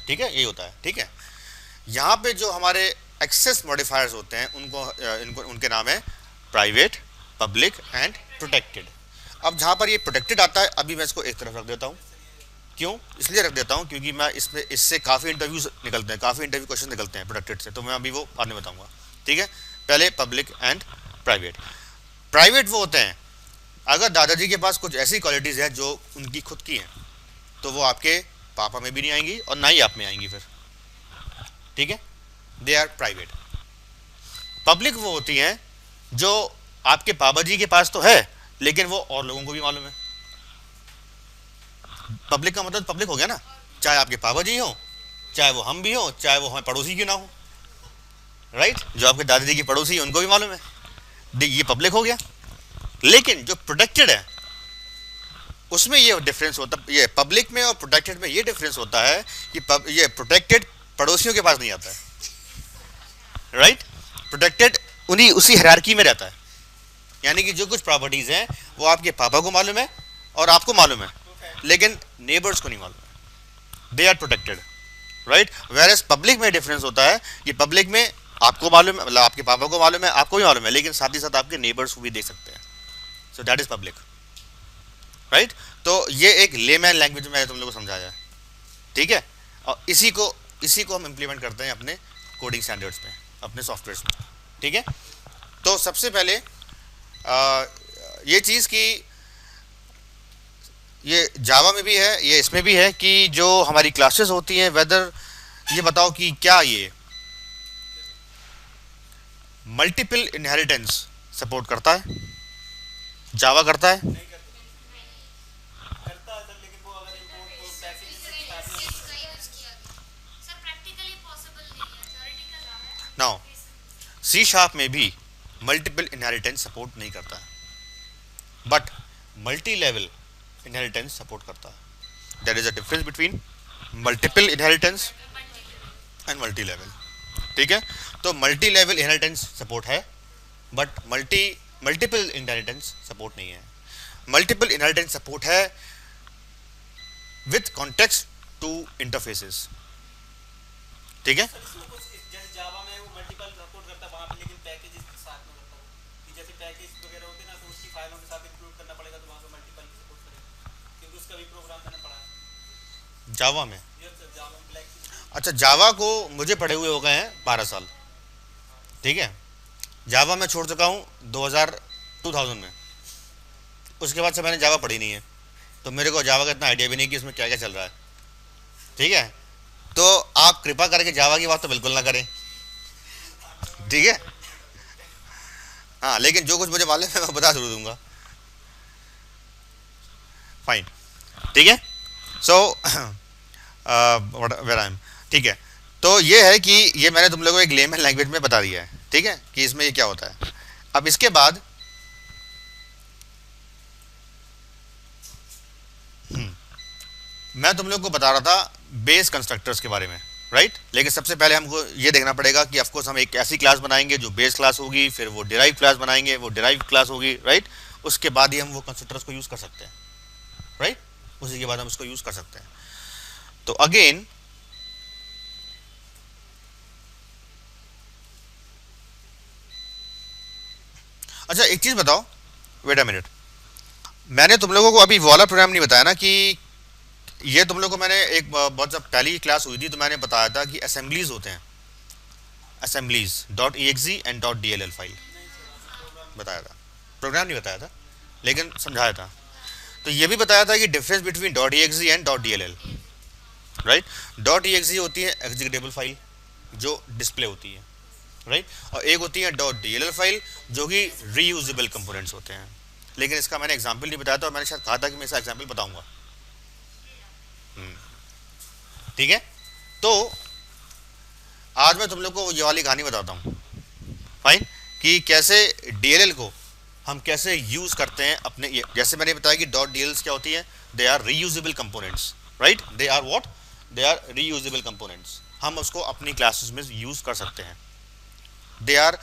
ठीक है, ये होता है, ठीक है। यहाँ पे जो हमारे एक्सेस मॉडिफायर्स होते हैं उनके नाम है प्राइवेट, पब्लिक एंड प्रोटेक्टेड। अब जहाँ पर ये प्रोटेक्टेड आता है, अभी मैं इसको एक तरफ रख देता हूँ। क्यों इसलिए रख देता हूँ क्योंकि मैं इससे काफ़ी इंटरव्यूज निकलते हैं, काफ़ी इंटरव्यू क्वेश्चन निकलते हैं प्रोटेक्टेड से, तो मैं अभी वो बाद में बताऊँगा, ठीक है। पहले पब्लिक एंड प्राइवेट वो होते हैं अगर दादाजी के पास कुछ ऐसी क्वालिटीज़ है जो उनकी खुद की हैं, तो वो आपके पापा में भी नहीं आएंगी और ना ही आप में आएंगी फिर, ठीक है, दे आर प्राइवेट। पब्लिक वो होती हैं जो आपके पापा जी के पास तो है लेकिन वो और लोगों को भी मालूम है। पब्लिक का मतलब पब्लिक हो गया ना, चाहे आपके पापा जी हो, चाहे वो हम भी हो, चाहे वो हमें पड़ोसी क्यों ना हो, राइट। जो आपके दादाजी की पड़ोसी है उनको भी मालूम है, ये पब्लिक हो गया। लेकिन जो प्रोटेक्टेड है उसमें ये डिफरेंस होता है, ये पब्लिक में और प्रोटेक्टेड में ये डिफरेंस होता है कि ये प्रोटेक्टेड पड़ोसियों के पास नहीं आता है, राइट। प्रोटेक्टेड उसी हायरार्की में रहता है, यानी कि जो कुछ प्रॉपर्टीज हैं वो आपके पापा को मालूम है और आपको मालूम है, लेकिन नेबर्स को नहीं मालूम है, they are protected, right. Whereas public में डिफरेंस होता है कि पब्लिक में आपको मालूम है, मतलब आपके पापा को मालूम है, आपको भी मालूम है, लेकिन साथ ही साथ आपके नेबर्स को भी देख सकते हैं, so that is public, right. तो ये एक लेमैन लैंग्वेज में तुम लोगों को समझाया है, ठीक है। और इसी को हम इम्प्लीमेंट करते हैं अपने कोडिंग स्टैंडर्ड्स में, अपने सॉफ्टवेयर्स में, ठीक है। तो सबसे पहले ये चीज़ की ये जावा में भी है, ये इसमें भी है कि जो हमारी क्लासेस होती हैं, वेदर ये बताओ कि क्या ये मल्टीपल इनहेरिटेंस सपोर्ट करता है, जावा करता है। करता है सर, लेकिन वो अगर इम्पोर्ट को पैकेज नाउ सी शार्प में भी मल्टीपल इनहेरिटेंस सपोर्ट नहीं करता है, but multi level inheritance support करता है। There is a difference between multiple inheritance and multi level, ठीक है। तो मल्टी लेवल इनहेरिटेंस सपोर्ट है, बट मल्टीपल इनहेरिटेंस सपोर्ट नहीं है। मल्टीपल इनहेरिटेंस सपोर्ट है विथ कॉन्टेक्स्ट टू इंटरफेसेस, ठीक है। इसमें कुछ जैसे जावा में वो मल्टीपल सपोर्ट करता है वहाँ पे, लेकिन पैकेजेस के साथ में करता है कि जैसे पैकेज वगैरह होते हैं ना, तो उसकी फाइलों के साथ इंक्लूड करना पड़ेगा, तो वहाँ पे मल्टीपल सपोर्ट करेगा, क्योंकि उसका भी प्रोग्राम मैंने पढ़ा है। जावा में, ये सर जावा में ब्लैक अच्छा जावा को मुझे पढ़े हुए हो गए हैं 12 साल, ठीक है। जावा मैं छोड़ चुका हूँ 2000 में, उसके बाद से मैंने जावा पढ़ी नहीं है, तो मेरे को जावा का इतना आइडिया भी नहीं कि इसमें क्या क्या चल रहा है, ठीक है। तो आप कृपा करके जावा की बात तो बिल्कुल ना करें, ठीक है। हाँ, लेकिन जो कुछ मुझे मालूम है मैं बता जरूर दूंगा, फाइन, ठीक है। सो वेर आई एम, ठीक है। तो ये है कि ये मैंने तुम लोगों को एक लेमन लैंग्वेज में बता दिया है, ठीक है, कि इसमें ये क्या होता है। अब इसके बाद मैं तुम लोग को बता रहा था बेस कंस्ट्रक्टर्स के बारे में, राइट। लेकिन सबसे पहले हमको ये देखना पड़ेगा कि ऑफकोर्स हम एक ऐसी क्लास बनाएंगे जो बेस क्लास होगी, फिर वो डिराइव क्लास बनाएंगे, वो डिराइव क्लास होगी, राइट। उसके बाद ही हम वो कंस्ट्रक्टर्स को यूज़ कर सकते हैं, राइट। उसी के बाद हम उसको यूज़ कर सकते हैं। तो अगेन अच्छा एक चीज़ बताओ, वेट अ मिनट, मैंने तुम लोगों को अभी वाला प्रोग्राम नहीं बताया ना, कि ये तुम लोगों को मैंने एक बहुत जब पहली क्लास हुई थी तो मैंने बताया था कि असेंबलीज होते हैं, assemblies .exe and .dll file बताया था, प्रोग्राम नहीं बताया था लेकिन समझाया था। तो ये भी बताया था कि difference between .exe and .dll, right. .exe होती है एग्जीक्यूटेबल फाइल जो डिस्प्ले होती है, राइट, और एक होती है .dll फाइल जो कि रीयूजेबल कंपोनेंट्स होते हैं। लेकिन इसका मैंने एग्जांपल नहीं बताया था, और मैंने शायद कहा था कि मैं इसका एग्जांपल बताऊंगा, ठीक है। तो आज मैं तुम लोग को ये वाली कहानी बताता हूँ, फाइन, कि कैसे DLL को हम कैसे यूज करते हैं अपने, जैसे मैंने बताया कि .dll क्या होती है, they are reusable components, right, they are what, they are reusable components. हम उसको अपनी क्लासेस में यूज कर सकते हैं। They are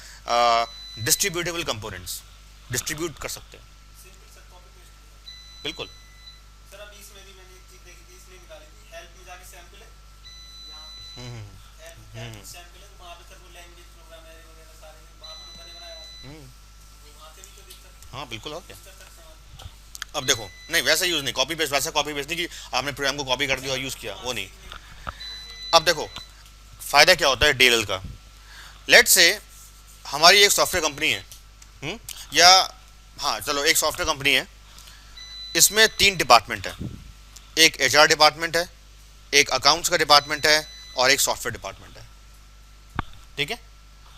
distributable components, distribute कर सकते हैं, सिंपल सर कॉपी पेस्ट। बिल्कुल। सर अभी इसमें भी मैंने एक चीज देखी थी, इसमें निकाली थी, हेल्प में जाके सैंपल है, यहाँ हेल्प सैंपल है, तो वहाँ पे सर वो लैंग्वेज प्रोग्राम है वगैरह सारे वहाँ पे तो बने बनाए हुए हैं, वो वहाँ से भी तो देख सकते हाँ बिल्कुल, और क्या। कर सकते हैं। अब देखो, नहीं वैसा यूज नहीं, कॉपी पेस्ट, वैसा कॉपी पेस्ट नहीं कि आपने प्रोग्राम को कॉपी कर दिया और यूज किया, वो नहीं। अब देखो फायदा क्या होता है DLL का। लेट से हमारी एक सॉफ्टवेयर कंपनी है, या हाँ चलो एक सॉफ्टवेयर कंपनी है, इसमें 3 डिपार्टमेंट है, एक HR डिपार्टमेंट है, एक अकाउंट्स का डिपार्टमेंट है, और एक सॉफ्टवेयर डिपार्टमेंट है, ठीक है,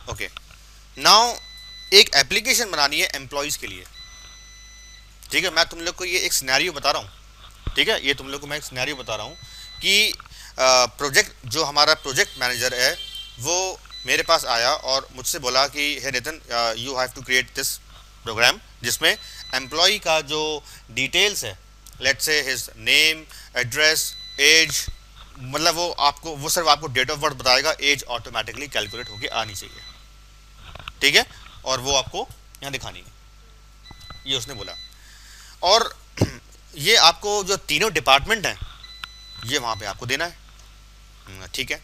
ओके। नाउ एक एप्लीकेशन बनानी है एम्प्लॉयज़ के लिए, ठीक है। मैं तुम लोग को ये एक सिनेरियो बता रहा हूँ, ठीक है, ये तुम लोग को मैं एक सिनेरियो बता रहा हूँ कि प्रोजेक्ट, जो हमारा प्रोजेक्ट मैनेजर है वो मेरे पास आया और मुझसे बोला कि hey Nitin, you have to create this program जिसमें एम्प्लॉय का जो डिटेल्स है, let's say his name, address, as, मतलब वो सिर्फ आपको डेट ऑफ बर्थ बताएगा, एज ऑटोमेटिकली कैलकुलेट होके आनी चाहिए, ठीक है, और वो आपको यहाँ दिखानी है, ये उसने बोला। और ये आपको जो तीनों डिपार्टमेंट हैं ये वहाँ पे आपको देना है, ठीक है।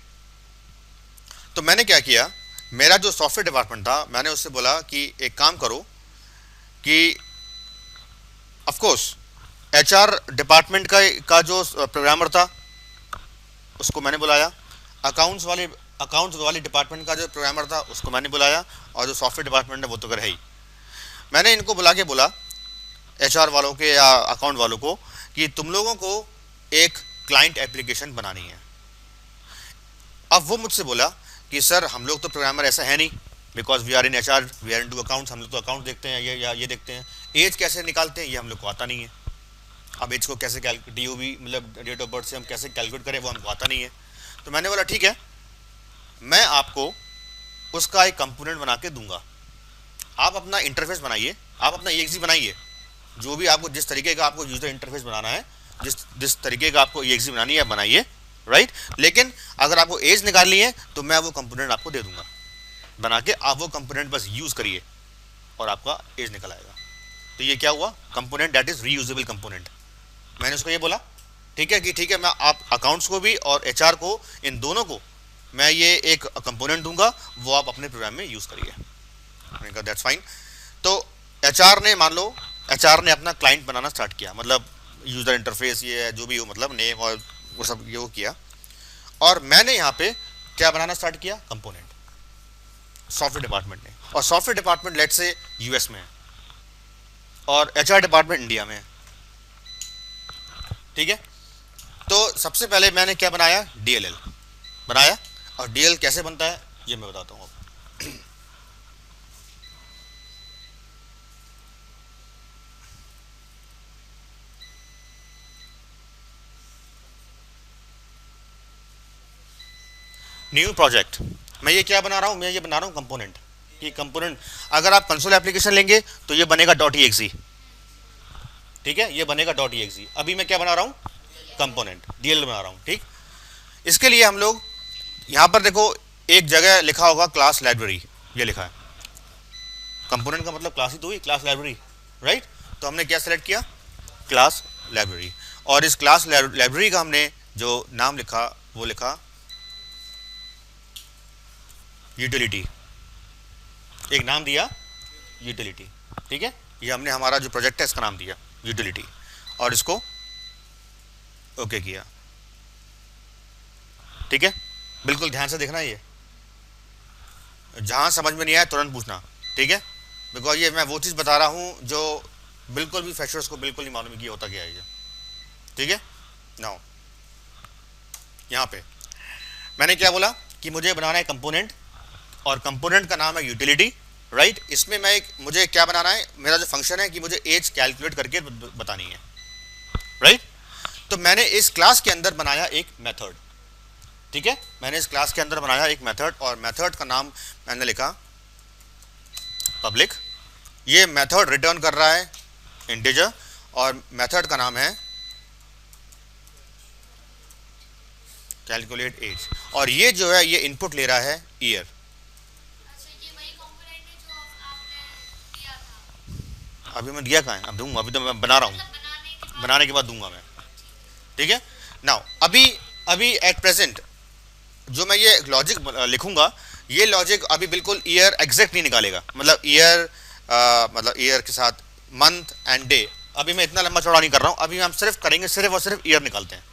तो मैंने क्या किया, मेरा जो सॉफ्टवेयर डिपार्टमेंट था, मैंने उससे बोला कि एक काम करो कि ऑफ कोर्स HR डिपार्टमेंट का जो प्रोग्रामर था उसको मैंने बुलाया, अकाउंट्स वाले डिपार्टमेंट का जो प्रोग्रामर था उसको मैंने बुलाया, और जो सॉफ्टवेयर डिपार्टमेंट है वो तो कर है ही। मैंने इनको बुला के बोला, HR वालों के या अकाउंट वालों को, कि तुम लोगों को एक क्लाइंट एप्लीकेशन बनानी है। अब वो मुझसे बोला कि सर हम लोग तो प्रोग्रामर ऐसा है नहीं, because we are in HR, we are into accounts, हम लोग तो अकाउंट देखते हैं ये देखते हैं, एज कैसे निकालते हैं ये हम लोग को आता नहीं है। अब एज को कैसे DOB मतलब डेट ऑफ बर्थ से हम कैसे कैलकुलेट करें वो हमको आता नहीं है। तो मैंने बोला ठीक है, मैं आपको उसका एक कंपोनेंट बना के दूंगा, आप अपना इंटरफेस बनाइए, आप अपना EXE बनाइए, जो भी आपको जिस तरीके का आपको यूजर इंटरफेस बनाना है, जिस तरीके का आपको EXE बनानी है बनाइए, राइट। लेकिन अगर आपको एज निकालनी है तो मैं वो कंपोनेंट आपको दे दूंगा बना के, आप वो कंपोनेंट बस यूज करिए और आपका एज निकल आएगा। तो ये क्या हुआ, component that is reusable component. मैंने उसको ये बोला, ठीक है कि ठीक है, मैं आप अकाउंट्स को भी और एचआर को, इन दोनों को मैं ये एक कंपोनेंट दूंगा, वो आप अपने प्रोग्राम में यूज करिए। मैंने कहा दैट्स फाइन। तो एचआर ने, मान लो एचआर ने अपना क्लाइंट बनाना स्टार्ट किया, मतलब यूजर इंटरफेस ये है जो भी हो, मतलब नेम और वो सब ये वो किया, और मैंने यहाँ पे क्या बनाना स्टार्ट किया, कंपोनेंट, सॉफ्टवेयर डिपार्टमेंट ने। और software department let's say US में है और एचआर डिपार्टमेंट इंडिया में है, ठीक है। तो सबसे पहले मैंने क्या बनाया, डीएलएल बनाया। और डीएल कैसे बनता है ये मैं बताता हूँ आपको। न्यू प्रोजेक्ट, मैं ये क्या बना रहा हूँ, मैं ये बना रहा हूँ कंपोनेंट। ये कंपोनेंट अगर आप कंसोल एप्लीकेशन लेंगे तो ये बनेगा .exe, ठीक है, ये बनेगा .exe। अभी मैं क्या बना रहा हूँ, कंपोनेंट, डीएल बना रहा हूँ, ठीक। इसके लिए हम लोग यहाँ पर देखो एक जगह लिखा होगा क्लास लाइब्रेरी, ये लिखा है। कंपोनेंट का मतलब क्लास ही तो हुई, क्लास लाइब्रेरी, राइट। तो हमने क्या सेलेक्ट किया, क्लास लाइब्रेरी। और इस क्लास लाइब्रेरी का हमने जो नाम लिखा वो लिखा यूटिलिटी, एक नाम दिया यूटिलिटी, ठीक है। ये हमने हमारा जो प्रोजेक्ट है इसका नाम दिया यूटिलिटी और इसको ओके किया, ठीक है। बिल्कुल ध्यान से देखना, ये जहां समझ में नहीं आया तुरंत पूछना, ठीक है, बिकॉज ये मैं वो चीज़ बता रहा हूं जो बिल्कुल भी फ्रेशर्स को बिल्कुल नहीं मालूम कि होता क्या है ये, ठीक है। नाउ यहाँ पे मैंने क्या बोला कि मुझे बनाना है कंपोनेंट, और कंपोनेंट का नाम है यूटिलिटी, राइट। इसमें मैं मुझे क्या बनाना है, मेरा जो फंक्शन है कि मुझे एज कैलकुलेट करके बतानी है, राइट। तो मैंने इस क्लास के अंदर बनाया एक मेथड, ठीक है, मैंने इस क्लास के अंदर बनाया एक मेथड, और मेथड का नाम मैंने लिखा पब्लिक। ये मेथड रिटर्न कर रहा है इंटीजर, और मेथड का नाम है कैलकुलेट एज, और ये जो है ये इनपुट ले रहा है ईयर। अभी मैं दिया कहाँ है, अब दूंगा, अभी तो मैं बना रहा हूँ, बनाने के बाद दूंगा मैं, ठीक है। नाउ अभी एट प्रेजेंट जो मैं ये लॉजिक लिखूंगा, ये लॉजिक अभी बिल्कुल ईयर एग्जैक्ट नहीं निकालेगा, मतलब ईयर के साथ मंथ एंड डे, अभी मैं इतना लंबा चौड़ा नहीं कर रहा हूँ। अभी हम सिर्फ करेंगे, सिर्फ और सिर्फ ईयर निकालते हैं,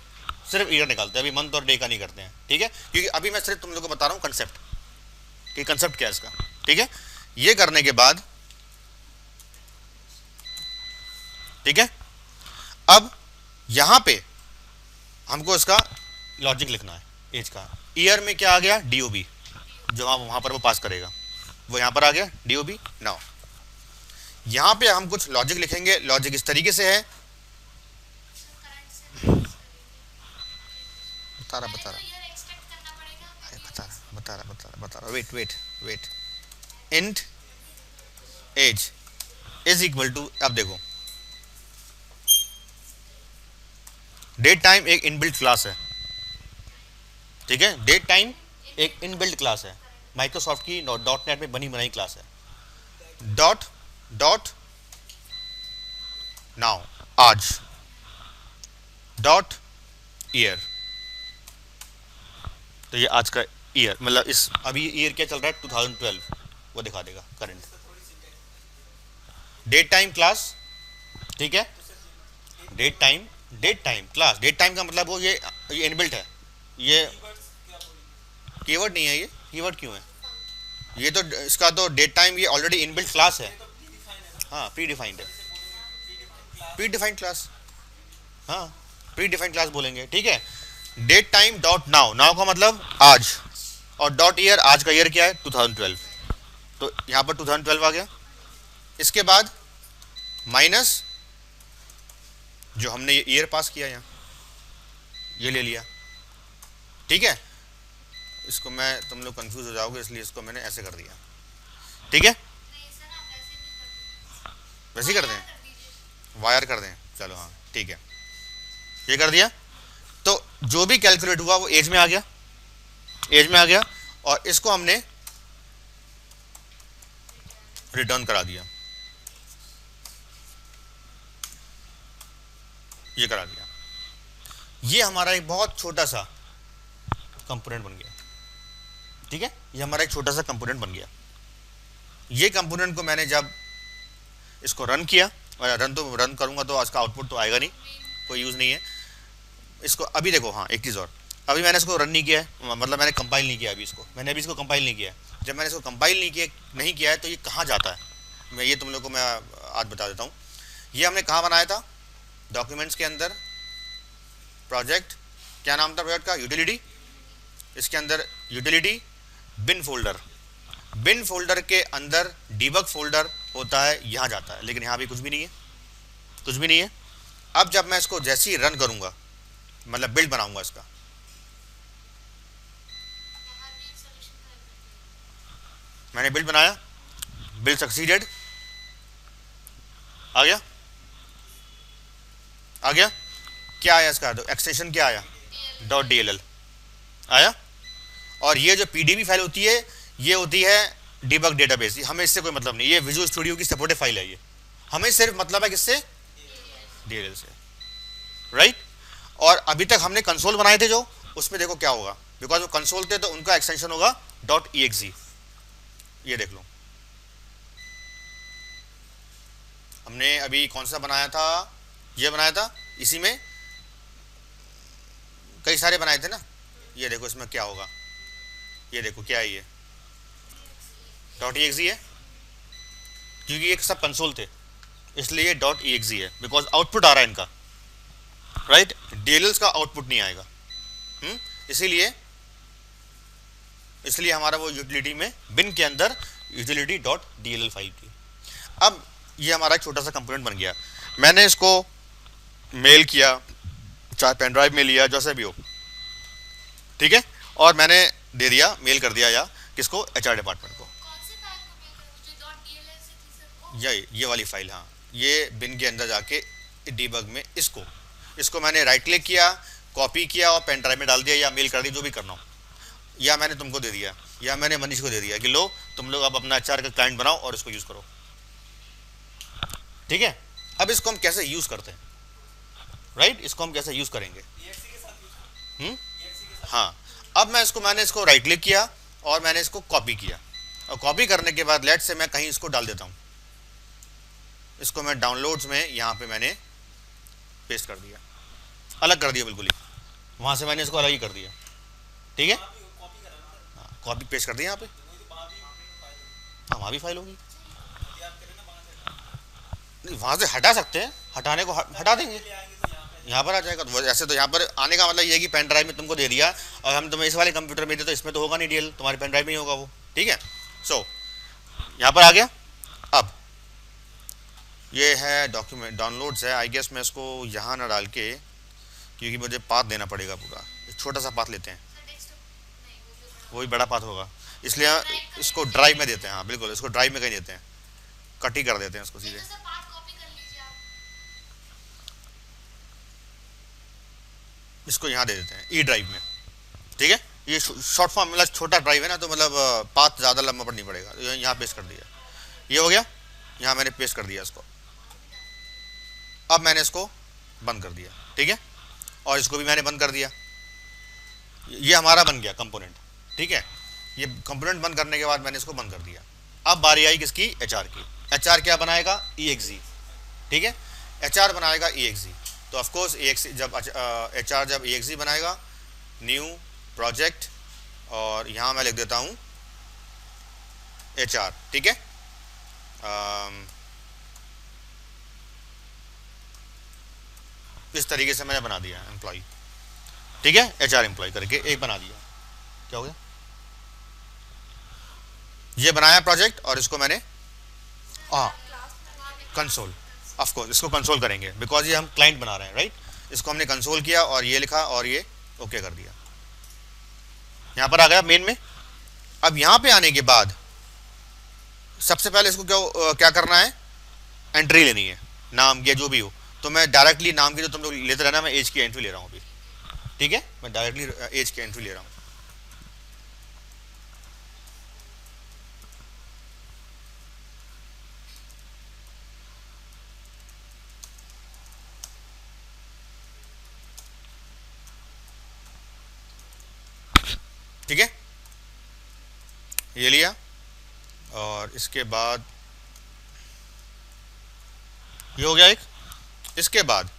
सिर्फ ईयर निकालते हैं, अभी मंथ और डे का नहीं करते हैं, ठीक है। क्योंकि अभी मैं सिर्फ तुम लोगों को बता रहा हूँ कंसेप्ट, कि कंसेप्ट क्या है इसका, ठीक है। ये करने के बाद, ठीक है, अब यहां पे हमको इसका लॉजिक लिखना है एज का। ईयर में क्या आ गया, डीओबी, जो वहां पर वो पास करेगा वो यहां पर आ गया डीओबी। नाउ यहां पे हम कुछ लॉजिक लिखेंगे। लॉजिक इस तरीके से है, बता रहा wait int age is equal to, अब देखो डेट टाइम एक इनबिल्ट क्लास है, ठीक है, डेट टाइम एक इनबिल्ट क्लास है, माइक्रोसॉफ्ट की .NET में बनी बनाई क्लास है। डॉट नाउ आज, डॉट ईयर, तो ये आज का ईयर, मतलब इस अभी ईयर क्या चल रहा है 2012, वो दिखा देगा करंट। डेट टाइम क्लास, ठीक है, date time class, date time का मतलब वो ये इनबिल्ट है, ये कीवर्ड नहीं है, ये कीवर्ड क्यों है, ये तो इसका तो डेट टाइम ये ऑलरेडी इनबिल्ट क्लास है, हाँ प्री डिफाइंड है, प्री डिफाइंड क्लास, हाँ प्री डिफाइंड क्लास बोलेंगे, ठीक है। Date time dot now, now का मतलब आज, और डॉट ईयर, आज का ईयर क्या है 2012, तो यहाँ पर 2012 आ गया। इसके बाद माइनस जो हमने ये ईयर पास किया, यहाँ ये ले लिया, ठीक है। इसको मैं, तुम लोग कंफ्यूज हो जाओगे इसलिए इसको मैंने ऐसे कर दिया, ठीक है, वैसे ही कर दें, वायर कर दें, चलो हाँ ठीक है, ये कर दिया। तो जो भी कैलकुलेट हुआ वो एज में आ गया, एज में आ गया, और इसको हमने रिटर्न करा दिया, ये करा दिया। ये हमारा एक बहुत छोटा सा कंपोनेंट बन गया, ठीक है, ये हमारा एक छोटा सा कंपोनेंट बन गया। ये कंपोनेंट को मैंने जब इसको रन किया, और रन करूंगा तो इसका आउटपुट तो आएगा नहीं, कोई यूज़ नहीं है इसको। अभी देखो, हाँ एक चीज़ और, अभी मैंने इसको रन नहीं किया है, मतलब मैंने कंपाइल नहीं किया अभी इसको, मैंने अभी इसको कंपाइल नहीं किया है। जब मैंने इसको कंपाइल नहीं किया है तो ये कहाँ जाता है, मैं ये तुम लोग को मैं आज बता देता हूँ। ये हमने कहाँ बनाया था, डॉक्यूमेंट्स के अंदर, प्रोजेक्ट, क्या नाम था प्रोजेक्ट का, यूटिलिटी। इसके अंदर utility bin folder, bin folder के अंदर डीबग फोल्डर होता है, यहाँ जाता है, लेकिन यहाँ भी कुछ भी नहीं है, कुछ भी नहीं है। अब जब मैं इसको जैसे ही रन करूँगा, मतलब बिल्ड बनाऊंगा इसका, मैंने बिल्ड बनाया, बिल्ड सक्सीडेड, आ गया, आ गया। क्या आया इसका, एक्सटेंशन क्या आया, .dll आया। और ये जो पीडीबी फाइल होती है, ये होती है डिबग डेटाबेस, हमें इससे कोई मतलब नहीं, ये विजुअल स्टूडियो की सपोर्टेड फाइल है, ये हमें सिर्फ मतलब है किससे, DLL से, राइट। और अभी तक हमने कंसोल बनाए थे जो, उसमें देखो क्या होगा, बिकॉज वो कंसोल थे तो उनका एक्सटेंशन होगा .exe, ये देख लो। हमने अभी कौन सा बनाया था, ये बनाया था, इसी में कई सारे बनाए थे ना, ये देखो इसमें क्या होगा, ये देखो क्या है, ये .exe है, क्योंकि ये सब कंसोल थे इसलिए .exe है, बिकॉज आउटपुट आ रहा है इनका, राइट, DLLs का आउटपुट नहीं आएगा, इसलिए हमारा वो यूटिलिटी में बिन के अंदर यूटिलिटी .dll फाइल थी। अब ये हमारा एक छोटा सा कंपोनेंट बन गया, मैंने इसको मेल किया, चाहे पेन ड्राइव में लिया, जैसे भी हो, ठीक है, और मैंने दे दिया, मेल कर दिया, या किसको, HR डिपार्टमेंट को, ये वाली फाइल, हाँ, ये बिन के अंदर जाके डीबग में इसको मैंने राइट क्लिक किया, कॉपी किया और पेन ड्राइव में डाल दिया, या मेल कर दी, जो भी करना हो, या मैंने तुमको दे दिया, या मैंने मनीष को दे दिया कि लो तुम लोग अब अपना HR का क्लाइंट बनाओ और इसको यूज़ करो, ठीक है। अब इसको हम कैसे यूज़ करते हैं, राइट, इसको हम कैसे यूज़ करेंगे, हाँ। अब मैंने इसको राइट क्लिक किया और मैंने इसको कॉपी किया, और कॉपी करने के बाद लेट से मैं कहीं इसको डाल देता हूँ, इसको मैं डाउनलोड्स में यहाँ पे मैंने पेस्ट कर दिया, अलग कर दिया बिल्कुल ही, वहाँ से मैंने इसको अलग ही कर दिया, ठीक है, कॉपी पेस्ट कर दिया यहाँ पे, हाँ वहाँ भी फाइल होगी, वहाँ से हटा सकते हैं, हटाने को हटा देंगे, यहाँ पर आ जाएगा। तो ऐसे तो यहाँ पर आने का मतलब ये है कि पेन ड्राइव में तुमको दे दिया और हम तुम्हें इस वाले कंप्यूटर में दे, तो इसमें तो होगा नहीं DL, तुम्हारे पेन ड्राइव में ही होगा वो, ठीक है। सो यहाँ पर आ गया। अब ये है डॉक्यूमेंट डाउनलोड्स है, आई गेस मैं इसको यहाँ ना डाल के, क्योंकि मुझे पाथ देना पड़ेगा पूरा, एक छोटा सा पाथ लेते हैं, वही बड़ा पाथ होगा, इसलिए इसको ड्राइव में देते हैं, हाँ बिल्कुल, इसको ड्राइव में कहीं देते हैं, कट ही कर देते हैं इसको सीधे, इसको यहाँ दे देते हैं E ड्राइव में, ठीक है। ये शॉर्ट फॉर्म मतलब छोटा ड्राइव है ना, तो मतलब पाथ ज़्यादा लंबा पड़ नहीं पड़ेगा, यहाँ पेस्ट कर दिया, ये हो गया, यहाँ मैंने पेस्ट कर दिया इसको। अब मैंने इसको बंद कर दिया, ठीक है, और इसको भी मैंने बंद कर दिया, ये हमारा बन गया कंपोनेंट, ठीक है। ये कंपोनेंट बंद करने के बाद मैंने इसको बंद कर दिया। अब बारी आई किसकी, HR की। HR क्या बनाएगा, exe, ठीक है, HR बनाएगा exe। तो ऑफ कोर्स exe जब HR जब exe बनाएगा, न्यू प्रोजेक्ट, और यहाँ मैं लिख देता हूँ HR, ठीक है। इस तरीके से मैंने बना दिया एम्प्लॉय, ठीक है, HR एम्प्लॉय करके एक बना दिया। क्या हो गया, ये बनाया प्रोजेक्ट, और इसको मैंने कंसोल, ऑफ कोर्स इसको कंसोल करेंगे बिकॉज ये हम क्लाइंट बना रहे हैं, राइट। इसको हमने कंसोल किया और ये लिखा और ये ओके कर दिया, यहाँ पर आ गया मेन में। अब यहाँ पे आने के बाद सबसे पहले इसको क्या करना है, एंट्री लेनी है, नाम या जो भी हो। तो मैं डायरेक्टली नाम की जो तुम लोग लेते रहना, मैं एज की एंट्री ले रहा हूँ अभी, ठीक है, मैं डायरेक्टली एज की एंट्री ले रहा हूँ। ठीक है, ये लिया, और इसके बाद ये हो गया एक। इसके बाद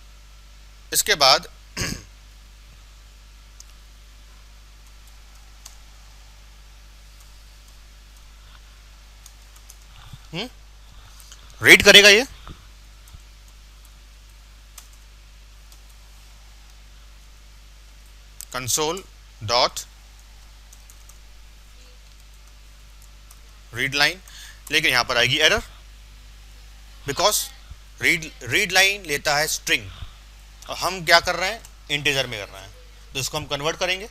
रीड करेगा ये, कंसोल डॉट रीड लाइन, लेकिन यहां पर आएगी एरर, बिकॉज रीड लाइन लेता है स्ट्रिंग, और हम क्या कर रहे हैं, इंटीजर में कर रहे हैं, तो इसको हम कन्वर्ट करेंगे।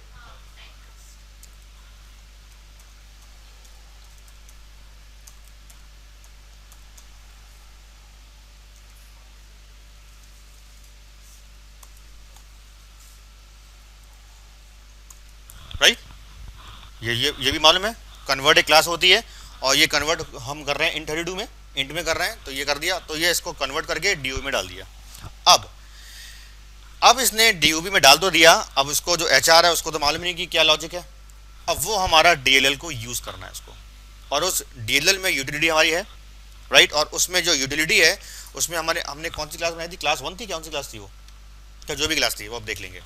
राइट, ये भी मालूम है, कन्वर्ट एक क्लास होती है, और ये कन्वर्ट हम कर रहे हैं int 32 में, इंट में कर रहे हैं, तो ये कर दिया, तो ये इसको कन्वर्ट करके डीओ में डाल दिया। अब इसने डीओबी में डाल तो दिया, अब इसको जो एचआर है उसको तो मालूम नहीं कि क्या लॉजिक है, अब वो हमारा डीएलएल को यूज करना है इसको, और उस डीएलएल में यूटिलिटी हमारी है, राइट, और उसमें जो यूटिलिटी है उसमें हमने कौन सी क्लास बनाई थी, क्लास 1 थी, कौन सी क्लास थी वो, क्या जो भी क्लास थी वो अब देख लेंगे।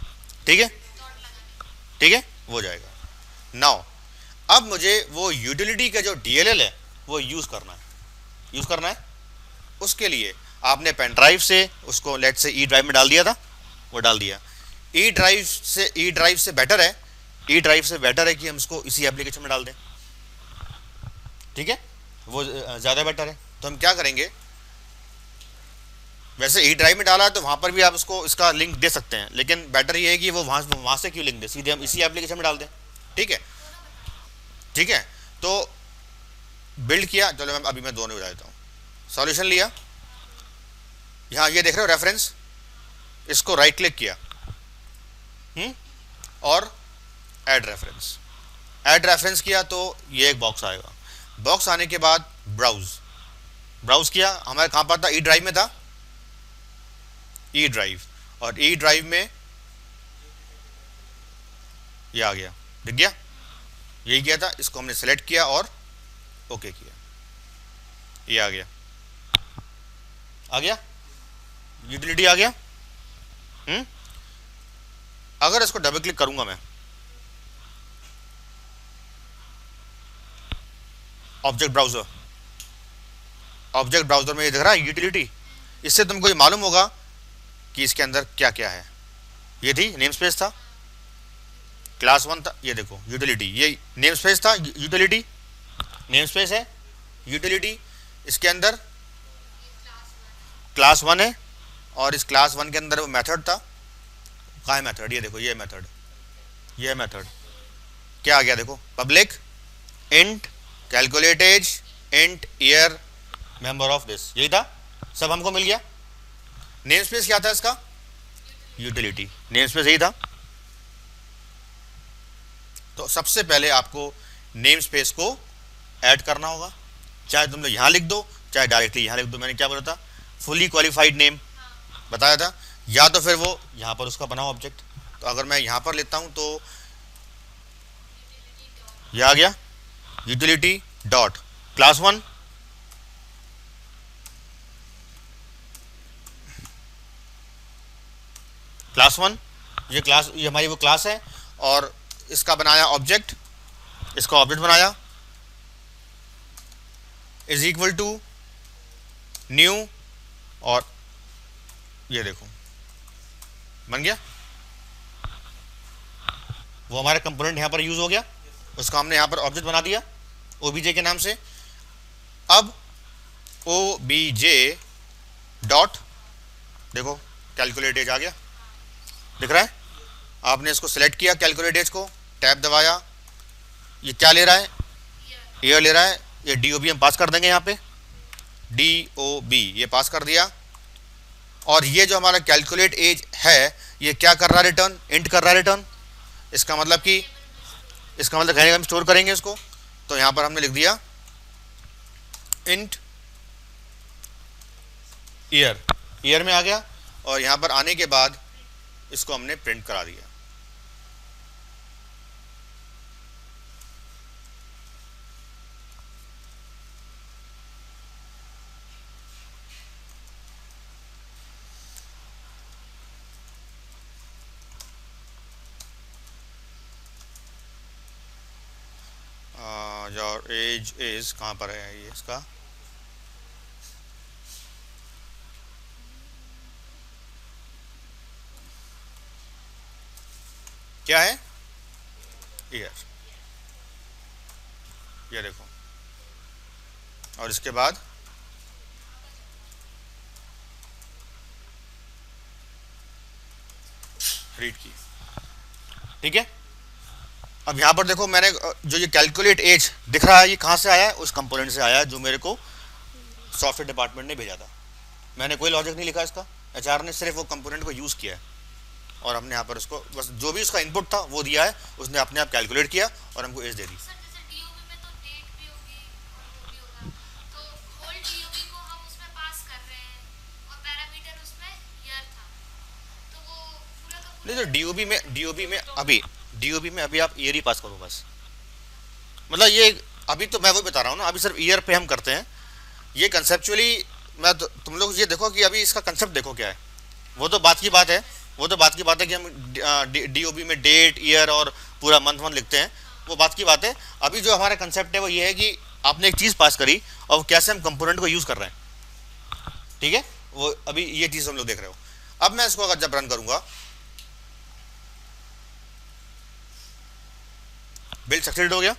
ठीक है, ठीक है, वो जाएगा। नाउ अब मुझे वो यूटिलिटी का जो डीएलएल है वो यूज करना है। उसके लिए आपने पेन ड्राइव से उसको लेट से ई ड्राइव में डाल दिया था, वो डाल दिया। ई ड्राइव से बेटर है कि हम इसको इसी एप्लीकेशन में डाल दें, ठीक है, वो ज़्यादा बेटर है। तो हम क्या करेंगे, वैसे ई ड्राइव में डाला है तो वहाँ पर भी आप उसको इसका लिंक दे सकते हैं, लेकिन बेटर ये है कि वो वहाँ से क्यों लिंक दे, सीधे हम इसी एप्लीकेशन में डाल दें। ठीक है, ठीक है, तो बिल्ड किया, चलो अभी मैं दोनों बता देता हूँ। सॉल्यूशन लिया, यहाँ ये देख रहे हो रेफरेंस, इसको राइट क्लिक किया और ऐड रेफरेंस किया, तो ये एक बॉक्स आएगा। बॉक्स आने के बाद ब्राउज किया, हमारे कहाँ पर था, ई ड्राइव में था, ई ड्राइव, और ई ड्राइव में ये आ गया, दिख गया, यही किया था, इसको हमने सेलेक्ट किया और ओके किया, ये आ गया यूटिलिटी आ गया। अगर इसको डबल क्लिक करूंगा मैं, ऑब्जेक्ट ब्राउजर में ये दिख रहा है यूटिलिटी, इससे तुमको ये मालूम होगा कि इसके अंदर क्या क्या है। ये थी नेम स्पेस था, क्लास 1 था, ये देखो यूटिलिटी, ये नेम स्पेस था, यूटिलिटी नेम स्पेस है, यूटिलिटी इसके अंदर क्लास 1 है, और इस क्लास 1 के अंदर वो मेथड था, कहाँ है मेथड, ये देखो, ये मेथड क्या आ गया, देखो public int calculate age int year member of this, यही था, सब हमको मिल गया। नेम स्पेस क्या था इसका, यूटिलिटी, नेम स्पेस यही था। तो सबसे पहले आपको नेम स्पेस को ऐड करना होगा, चाहे तुम लोग यहाँ लिख दो, चाहे डायरेक्टली यहाँ लिख दो। मैंने क्या बोला था, फुली क्वालिफाइड नेम बताया था, या तो फिर वो यहाँ पर उसका बनाओ ऑब्जेक्ट। तो अगर मैं यहाँ पर लेता हूँ तो ये आ गया यूटिलिटी डॉट क्लास 1, ये हमारी वो क्लास है, और इसका बनाया ऑब्जेक्ट, इसका ऑब्जेक्ट बनाया, इज इक्वल टू न्यू, और ये देखो बन गया, वो हमारा कंपोनेंट यहाँ पर यूज हो गया, उसका हमने यहाँ पर ऑब्जेक्ट बना दिया ओबीजे के नाम से। अब ओबीजे डॉट, देखो कैलकुलेट एज आ गया, दिख रहा है, आपने इसको सिलेक्ट किया कैलकुलेट एज को, टैब दबाया, ये क्या ले रहा है, ईयर ले रहा है, ये डीओबी हम पास कर देंगे, यहाँ पे डीओबी ये पास कर दिया, और ये जो हमारा कैलकुलेट एज है ये क्या कर रहा है, रिटर्न, इंट कर रहा है रिटर्न। इसका मतलब कि कहेंगे हम स्टोर करेंगे इसको, तो यहाँ पर हमने लिख दिया इंट ईयर में आ गया, और यहाँ पर आने के बाद इसको हमने प्रिंट करा दिया। योर एज इज कहाँ पर है ये इसका, क्या है, ईयर, ये देखो। और इसके बाद रीड की, ठीक है। अब यहाँ पर देखो, मैंने जो ये कैलकुलेट एज दिख रहा है, ये कहाँ से आया है, उस कंपोनेंट से आया है जो मेरे को सॉफ्टवेयर डिपार्टमेंट ने भेजा था। मैंने कोई लॉजिक नहीं लिखा इसका, एचआर ने सिर्फ वो कंपोनेंट को यूज़ किया है, और हमने यहाँ पर उसको बस जो भी उसका इनपुट था वो दिया है, उसने अपने आप कैलकुलेट किया और हमको एज दे दी। नहीं तो डीओबी में अभी आप ईयर ही पास करो बस। मतलब ये अभी तो मैं वो बता रहा हूँ ना, अभी सिर्फ ईयर पे हम करते हैं। ये कंसेप्चुअली मैं तो, तुम लोग ये देखो कि अभी इसका कंसेप्ट देखो क्या है। वो तो बात की बात है कि हम डीओबी में डेट, ईयर और पूरा मंथ लिखते हैं, वो बात की बात है। अभी जो हमारा कंसेप्ट है वो ये है कि आपने एक चीज़ पास करी और कैसे हम कंपोनेंट को यूज़ कर रहे हैं, ठीक है। वो अभी ये चीज़ हम लोग देख रहे हो। अब मैं इसको अगर जब रन करूँगा, बिल सक्सेसफुल हो गया।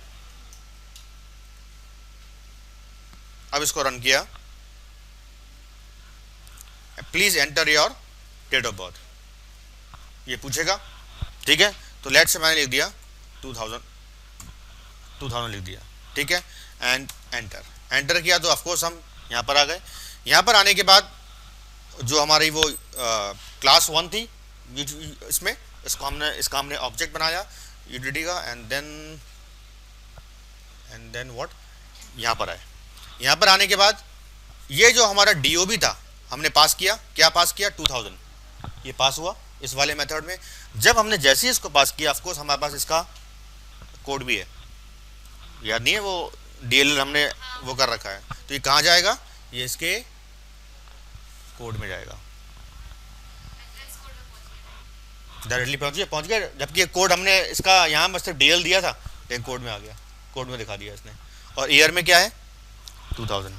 अब इसको रन किया, please enter your date of birth, ये पूछेगा, ठीक है। तो लेट से मैंने लिख दिया 2000 लिख दिया, ठीक है। एंड एंटर किया तो ऑफकोर्स हम यहाँ पर आ गए। यहाँ पर आने के बाद जो हमारी वो क्लास 1 थी, इसका हमने ऑब्जेक्ट बनाया यूटिलिटी का, एंड देन व्हाट, यहाँ पर आए। यहाँ पर आने के बाद ये जो हमारा डीओबी था हमने पास किया, क्या पास किया, 2000, ये पास हुआ इस वाले मेथड में। जब हमने जैसे ही इसको पास किया, ऑफकोर्स हमारे पास इसका कोड भी है, याद नहीं है वो डीएलएल हमने वो कर रखा है। तो ये कहाँ जाएगा, ये इसके कोड में जाएगा, डायरेक्टली पहुंच गया। जबकि ये कोड हमने इसका यहाँ बस सिर्फ डीएल दिया था, लेकिन कोड में आ गया, कोड में दिखा दिया इसने। और ईयर में क्या है, 2000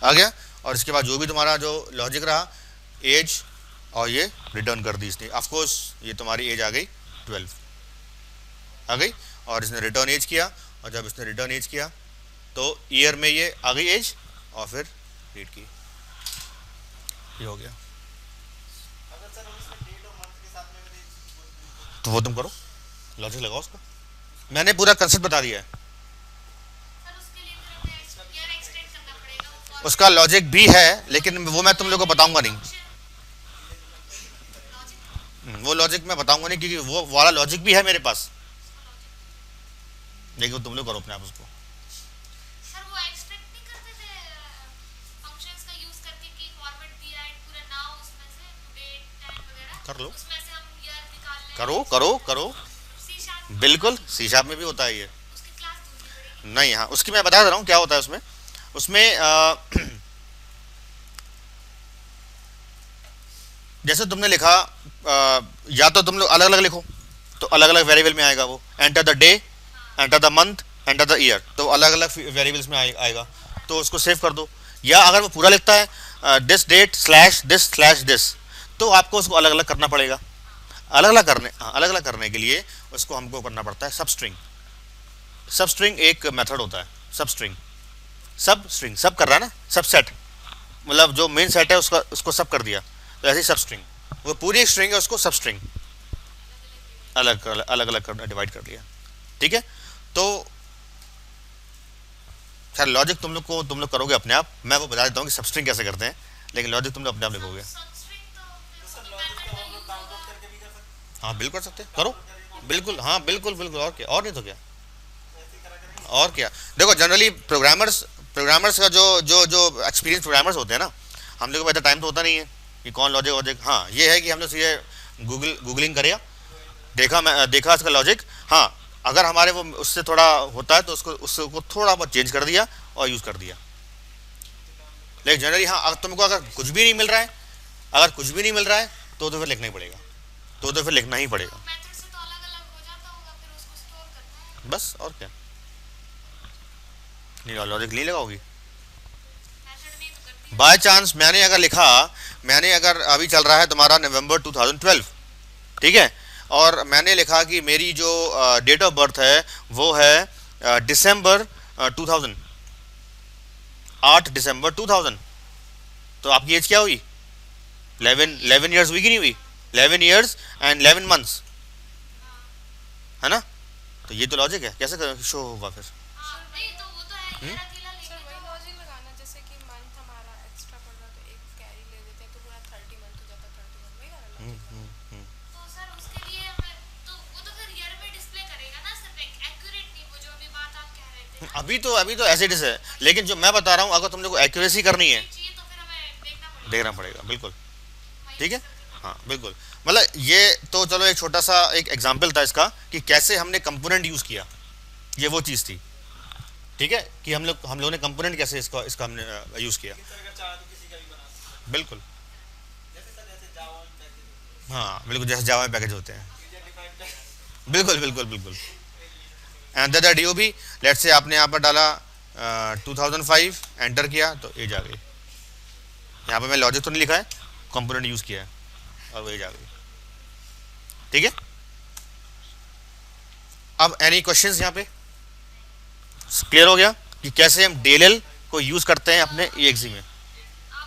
आ गया। और इसके बाद जो भी तुम्हारा जो लॉजिक रहा, एज, और ये रिटर्न कर दी इसने। ऑफकोर्स ये तुम्हारी एज आ गई 12 आ गई, और इसने रिटर्न एज किया। और जब इसने रिटर्न एज किया तो ईयर में ये आ गई एज, और फिर रीड की, ये हो गया। तो वो तुम करो, लॉजिक लगाओ उसका, मैंने पूरा कंसेप्ट बता दिया है। उसका लॉजिक भी है, लेकिन वो मैं तुम लोगों को बताऊंगा नहीं, वो लॉजिक मैं बताऊंगा नहीं, क्योंकि वो वाला लॉजिक भी है मेरे पास, लेकिन तुम लोग करो अपने आप उसको। कर लो, करो, बिल्कुल। सी शार्प में भी होता है ये, नहीं, हाँ उसकी मैं बता दे रहा हूँ क्या होता है उसमें जैसे तुमने लिखा, या तो तुम लोग अलग अलग लिखो तो अलग अलग वेरिएबल में आएगा वो। Enter the day, enter the month, enter the year, तो अलग अलग वेरिएबल्स में आएगा, तो उसको सेव कर दो। या अगर वो पूरा लिखता है दिस डेट स्लैश दिस, तो आपको उसको अलग अलग करना पड़ेगा। अलग अलग करने के लिए उसको हमको करना पड़ता है सबस्ट्रिंग एक मेथड होता है, सबस्ट्रिंग सब कर रहा है ना, सबसेट, मतलब जो मेन सेट है उसको सब कर दिया, तो ऐसे ही सबस्ट्रिंग, वो पूरी एक स्ट्रिंग है, उसको सबस्ट्रिंग अलग डिवाइड कर दिया, ठीक है। तो खैर लॉजिक तुम लोग करोगे अपने आप, मैं वो बता देता हूँ कि सबस्ट्रिंग कैसे करते हैं, लेकिन लॉजिक तुम लोग अपने आप लिखोगे। हाँ बिल्कुल कर सकते हैं, करो बिल्कुल, हाँ बिल्कुल बिल्कुल, और क्या, और नहीं तो क्या, और क्या। देखो जनरली प्रोग्रामर्स प्रोग्रामर्स का जो जो जो एक्सपीरियंस प्रोग्रामर्स होते हैं ना, हम लोग को इतना टाइम तो होता नहीं है कि कौन लॉजिक वॉजिक, हाँ ये है कि हमने सीधे गूगलिंग करेगा, देखा, मैं देखा इसका लॉजिक, हाँ अगर हमारे वो उससे थोड़ा होता है तो उसको थोड़ा बहुत चेंज कर दिया और यूज़ कर दिया। लेकिन जनरली हाँ, अगर तुमको अगर कुछ भी नहीं मिल रहा है, अगर कुछ भी नहीं मिल रहा है तो फिर लिखना ही पड़ेगा, तो फिर लिखना ही पड़ेगा, मेथड से तो अलग अलग हो जाता होगा, फिर उसको स्टोर करना है। बस और क्या। नहीं लॉजिक नहीं लगाओगी, मेथड में ही तो करती है। बाय चांस मैंने अगर लिखा, मैंने अगर अभी चल रहा है तुम्हारा नवंबर 2012, ठीक है, और मैंने लिखा कि मेरी जो डेट ऑफ बर्थ है वो है दिसंबर 2000, 8 दिसंबर 2000, तो आपकी एज क्या हुई, 11 ईयर्स हुई कि नहीं हुई, 11 ईयर्स एंड 11 मंथ्स, है ना, तो ये तो लॉजिक है, कैसे शो होगा फिर। हाँ नहीं तो वो तो है, ये अकेला सर लेके वही तो लॉजिक लगाना, जैसे कि मंथ हमारा एक्स्ट्रा पड़ रहा तो एक कैरी ले लेते हैं तो पूरा 30 मंथ हो जाता, 31 वही वाला लॉजिक। तो सर उसके लिए हमें तो वो तो फिर ईयर में डिस्प्ले करेगा ना, सिर्फ एक्यूरेट नहीं, वो जो अभी बात आप कह रहे थे ना, अभी तो एज इट इज है, लेकिन जो मैं बता रहा हूँ अगर तुम लोग को एक्यूरेसी करनी है, चाहिए तो फिर हमें देखना देखना पड़ेगा बिल्कुल, पड़ेगा। ठीक है, हाँ बिल्कुल। मतलब ये तो चलो एक छोटा सा एक एग्जाम्पल था इसका कि कैसे हमने कंपोनेंट यूज़ किया, ये वो चीज़ थी, ठीक है, कि हम लोगों ने कंपोनेंट कैसे इसका इसका हमने यूज़ किया, सर अगर चाहे तो किसी का भी बना सकते हैं। बिल्कुल, जैसे सर जैसे जावा में पैकेज हाँ बिल्कुल, जैसे जावा में पैकेज होते हैं, यूजर डिफाइंड पैकेज बिल्कुल बिल्कुल बिल्कुल। And the D O B, let से आपने यहाँ पर डाला 2005, एंटर किया तो एज आ गई, यहाँ पर मैं लॉजिक तो नहीं लिखा है, कंपोनेंट यूज़ किया है और वो एज आ गई, ठीक है। अब एनी क्वेश्चंस यहाँ पे क्लियर हो गया कि कैसे हम DLL को यूज़ करते हैं अपने EXE में। आप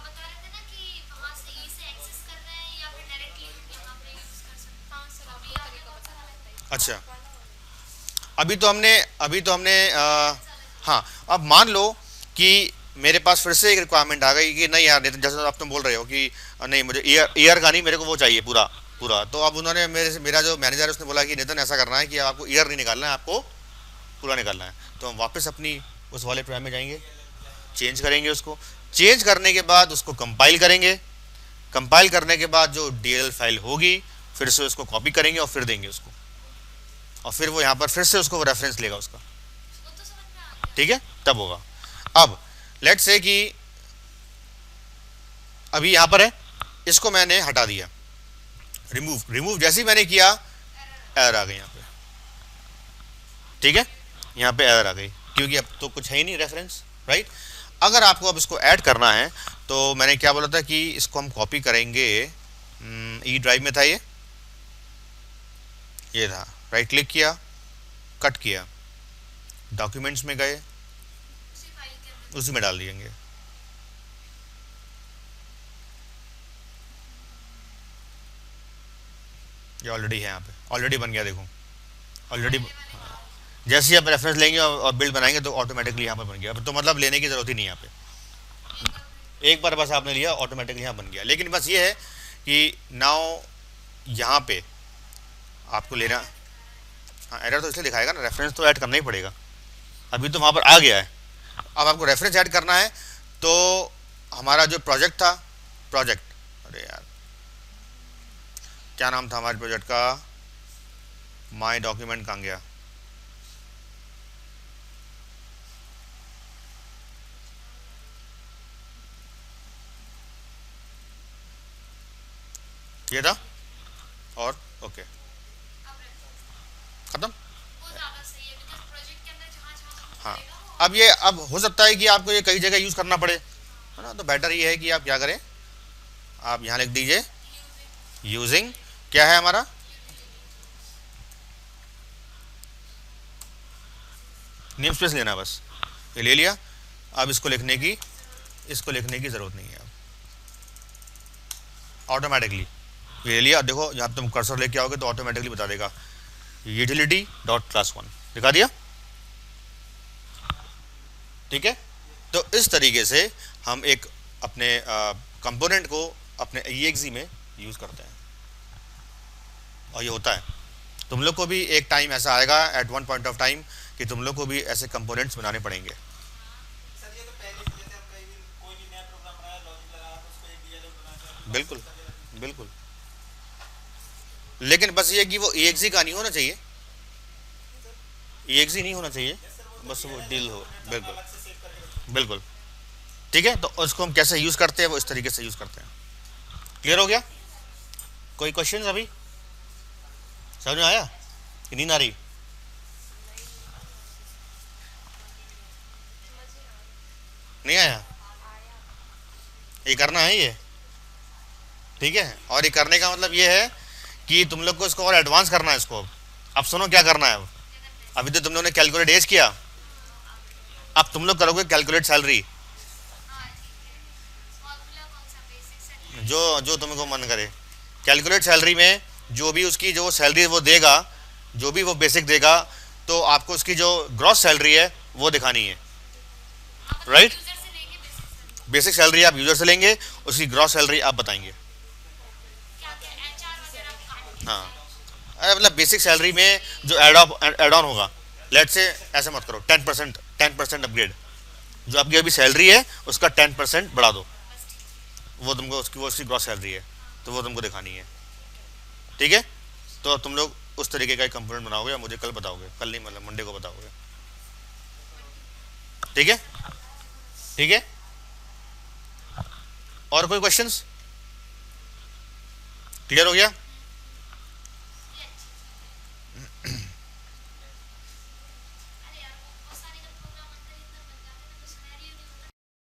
बता रहे थे ना कि वहाँ से ई से एक्सेस कर रहे हैं या फिर डायरेक्टली यहाँ पे यूज कर सकते हैं। हाँ सर अभी आपको आगे तरीका कौन सा बताना वाला है? है। अच्छा, अभी तो हमने हाँ, अब मान लो कि मेरे पास फिर से एक रिक्वायरमेंट आ गई कि नहीं यार नितिन, जैसे आप तुम बोल रहे हो कि नहीं मुझे ईयर का नहीं, मेरे को वो चाहिए पूरा पूरा, तो अब उन्होंने मेरा जो मैनेजर है उसने बोला कि नितिन ऐसा करना है कि आपको ईयर नहीं निकालना है, आपको पूरा निकालना है, तो हम वापस अपनी उस वाले प्रोग्राम में जाएंगे, चेंज करेंगे उसको, चेंज करने के बाद उसको कंपाइल करेंगे, कंपाइल करने के बाद जो DLL फाइल होगी फिर से उसको कॉपी करेंगे और फिर देंगे उसको, और फिर वो यहाँ पर फिर से उसको रेफरेंस लेगा उसका, वो तो समझ में आ गया। ठीक है, तब होगा। अब लेट्स से कि अभी यहाँ पर है, इसको मैंने हटा दिया, रिमूव जैसे ही मैंने किया एरर आ गई यहाँ पे, ठीक है, यहाँ पे एरर आ गई क्योंकि अब तो कुछ है ही नहीं रेफरेंस, राइट। अगर आपको अब इसको ऐड करना है तो मैंने क्या बोला था कि इसको हम कॉपी करेंगे, ई ड्राइव में था ये था, राइट क्लिक किया, कट किया, डॉक्यूमेंट्स में गए, उसी फाइल के अंदर उसी में डाल देंगे, ये ऑलरेडी है यहाँ पे, ऑलरेडी बन गया, देखो ऑलरेडी, जैसे ही आप रेफरेंस लेंगे और बिल्ड बनाएंगे तो ऑटोमेटिकली यहाँ पर बन गया, तो मतलब लेने की ज़रूरत ही नहीं है यहाँ पे, एक बार बस आपने लिया ऑटोमेटिकली यहाँ बन गया। लेकिन बस ये है कि नाउ यहाँ पे आपको लेना, हाँ एरर तो इसलिए दिखाएगा ना, रेफरेंस तो ऐड करना ही पड़ेगा, अभी तो वहाँ पर आ गया है, अब आपको रेफरेंस ऐड करना है तो हमारा जो प्रोजेक्ट था, अरे यार क्या नाम था हमारे प्रोजेक्ट का, माई डॉक्यूमेंट कहाँ गया, ये था, और ओके अब reference खत्म। वो ज़्यादा सही है, बिकॉज़ प्रोजेक्ट के अंदर जहाँ हाँ, मिलेगा वो अब ये अब हो सकता है कि आपको ये कई जगह यूज़ करना पड़े, है ना, तो बेटर ये है कि आप क्या करें, आप यहाँ लिख दीजिए यूजिंग, क्या है हमारा, नेम स्पेस लेना, बस ये ले लिया, अब इसको लिखने की ज़रूरत नहीं है, अब ऑटोमेटिकली ये लिया, देखो यहाँ तुम कर्सर लेके आओगे तो ऑटोमेटिकली बता देगा utility.class1 दिखा दिया, ठीक है। तो इस तरीके से हम एक अपने कंपोनेंट को अपने EXE में यूज़ करते हैं। और ये होता है। तुम लोग को भी एक टाइम ऐसा आएगा at one point of time कि तुम लोग को भी ऐसे कंपोनेंट्स बनाने पड़ेंगे। सर ये तो पहले से, जैसे हम कहीं भी कोई भी नया प्रोग्राम बनाया, लॉजिक लगा तो उसको एक डीएलएल बना के बिल्कुल बिल्कुल, लेकिन बस ये कि वो EXE का नहीं होना चाहिए, EXE नहीं होना चाहिए, बस वो डील हो। बिल्कुल अलग से सेव करके बिल्कुल, ठीक है। तो उसको हम कैसे यूज़ करते हैं वो इस तरीके से यूज़ करते हैं। क्लियर हो गया? कोई क्वेश्चन अभी समझ में आया कि नींद आ रही? नहीं आया? ये करना है ये, ठीक है। और ये करने का मतलब ये है कि तुम लोग को इसको और एडवांस करना है इसको। अब सुनो क्या करना है। अब अभी तो तुम लोगों ने कैलकुलेट एज किया, अब तुम लोग करोगे कैलकुलेट सैलरी, हाँ ठीक है। फॉर्मूला कौन सा, बेसिक सैलरी? जो जो तुमको मन करे। कैलकुलेट सैलरी में जो भी उसकी जो सैलरी वो देगा, जो भी वो बेसिक देगा, तो आपको उसकी जो ग्रॉस सैलरी है वो दिखानी है, राइट। यूजर से लेके बेसिक सैलरी बेसिक सैलरी आप यूजर से लेंगे, उसकी ग्रॉस सैलरी आप बताएंगे। क्या क्या एचआर वगैरह काट के? हाँ, अरे मतलब बेसिक सैलरी में जो एड ऑन होगा, लेट से ऐसे मत करो 10% अपग्रेड, जो आपकी अभी सैलरी है उसका 10% बढ़ा दो, वो तुमको वो उसकी ग्रॉस सैलरी है, तो वो तुमको दिखानी है, ठीक है। तो तुम लोग उस तरीके का एक कंपोनेंट बनाओगे या मुझे कल बताओगे, कल नहीं मतलब मंडे को बताओगे, ठीक है ठीक है। और कोई क्वेश्चंस? क्लियर हो गया?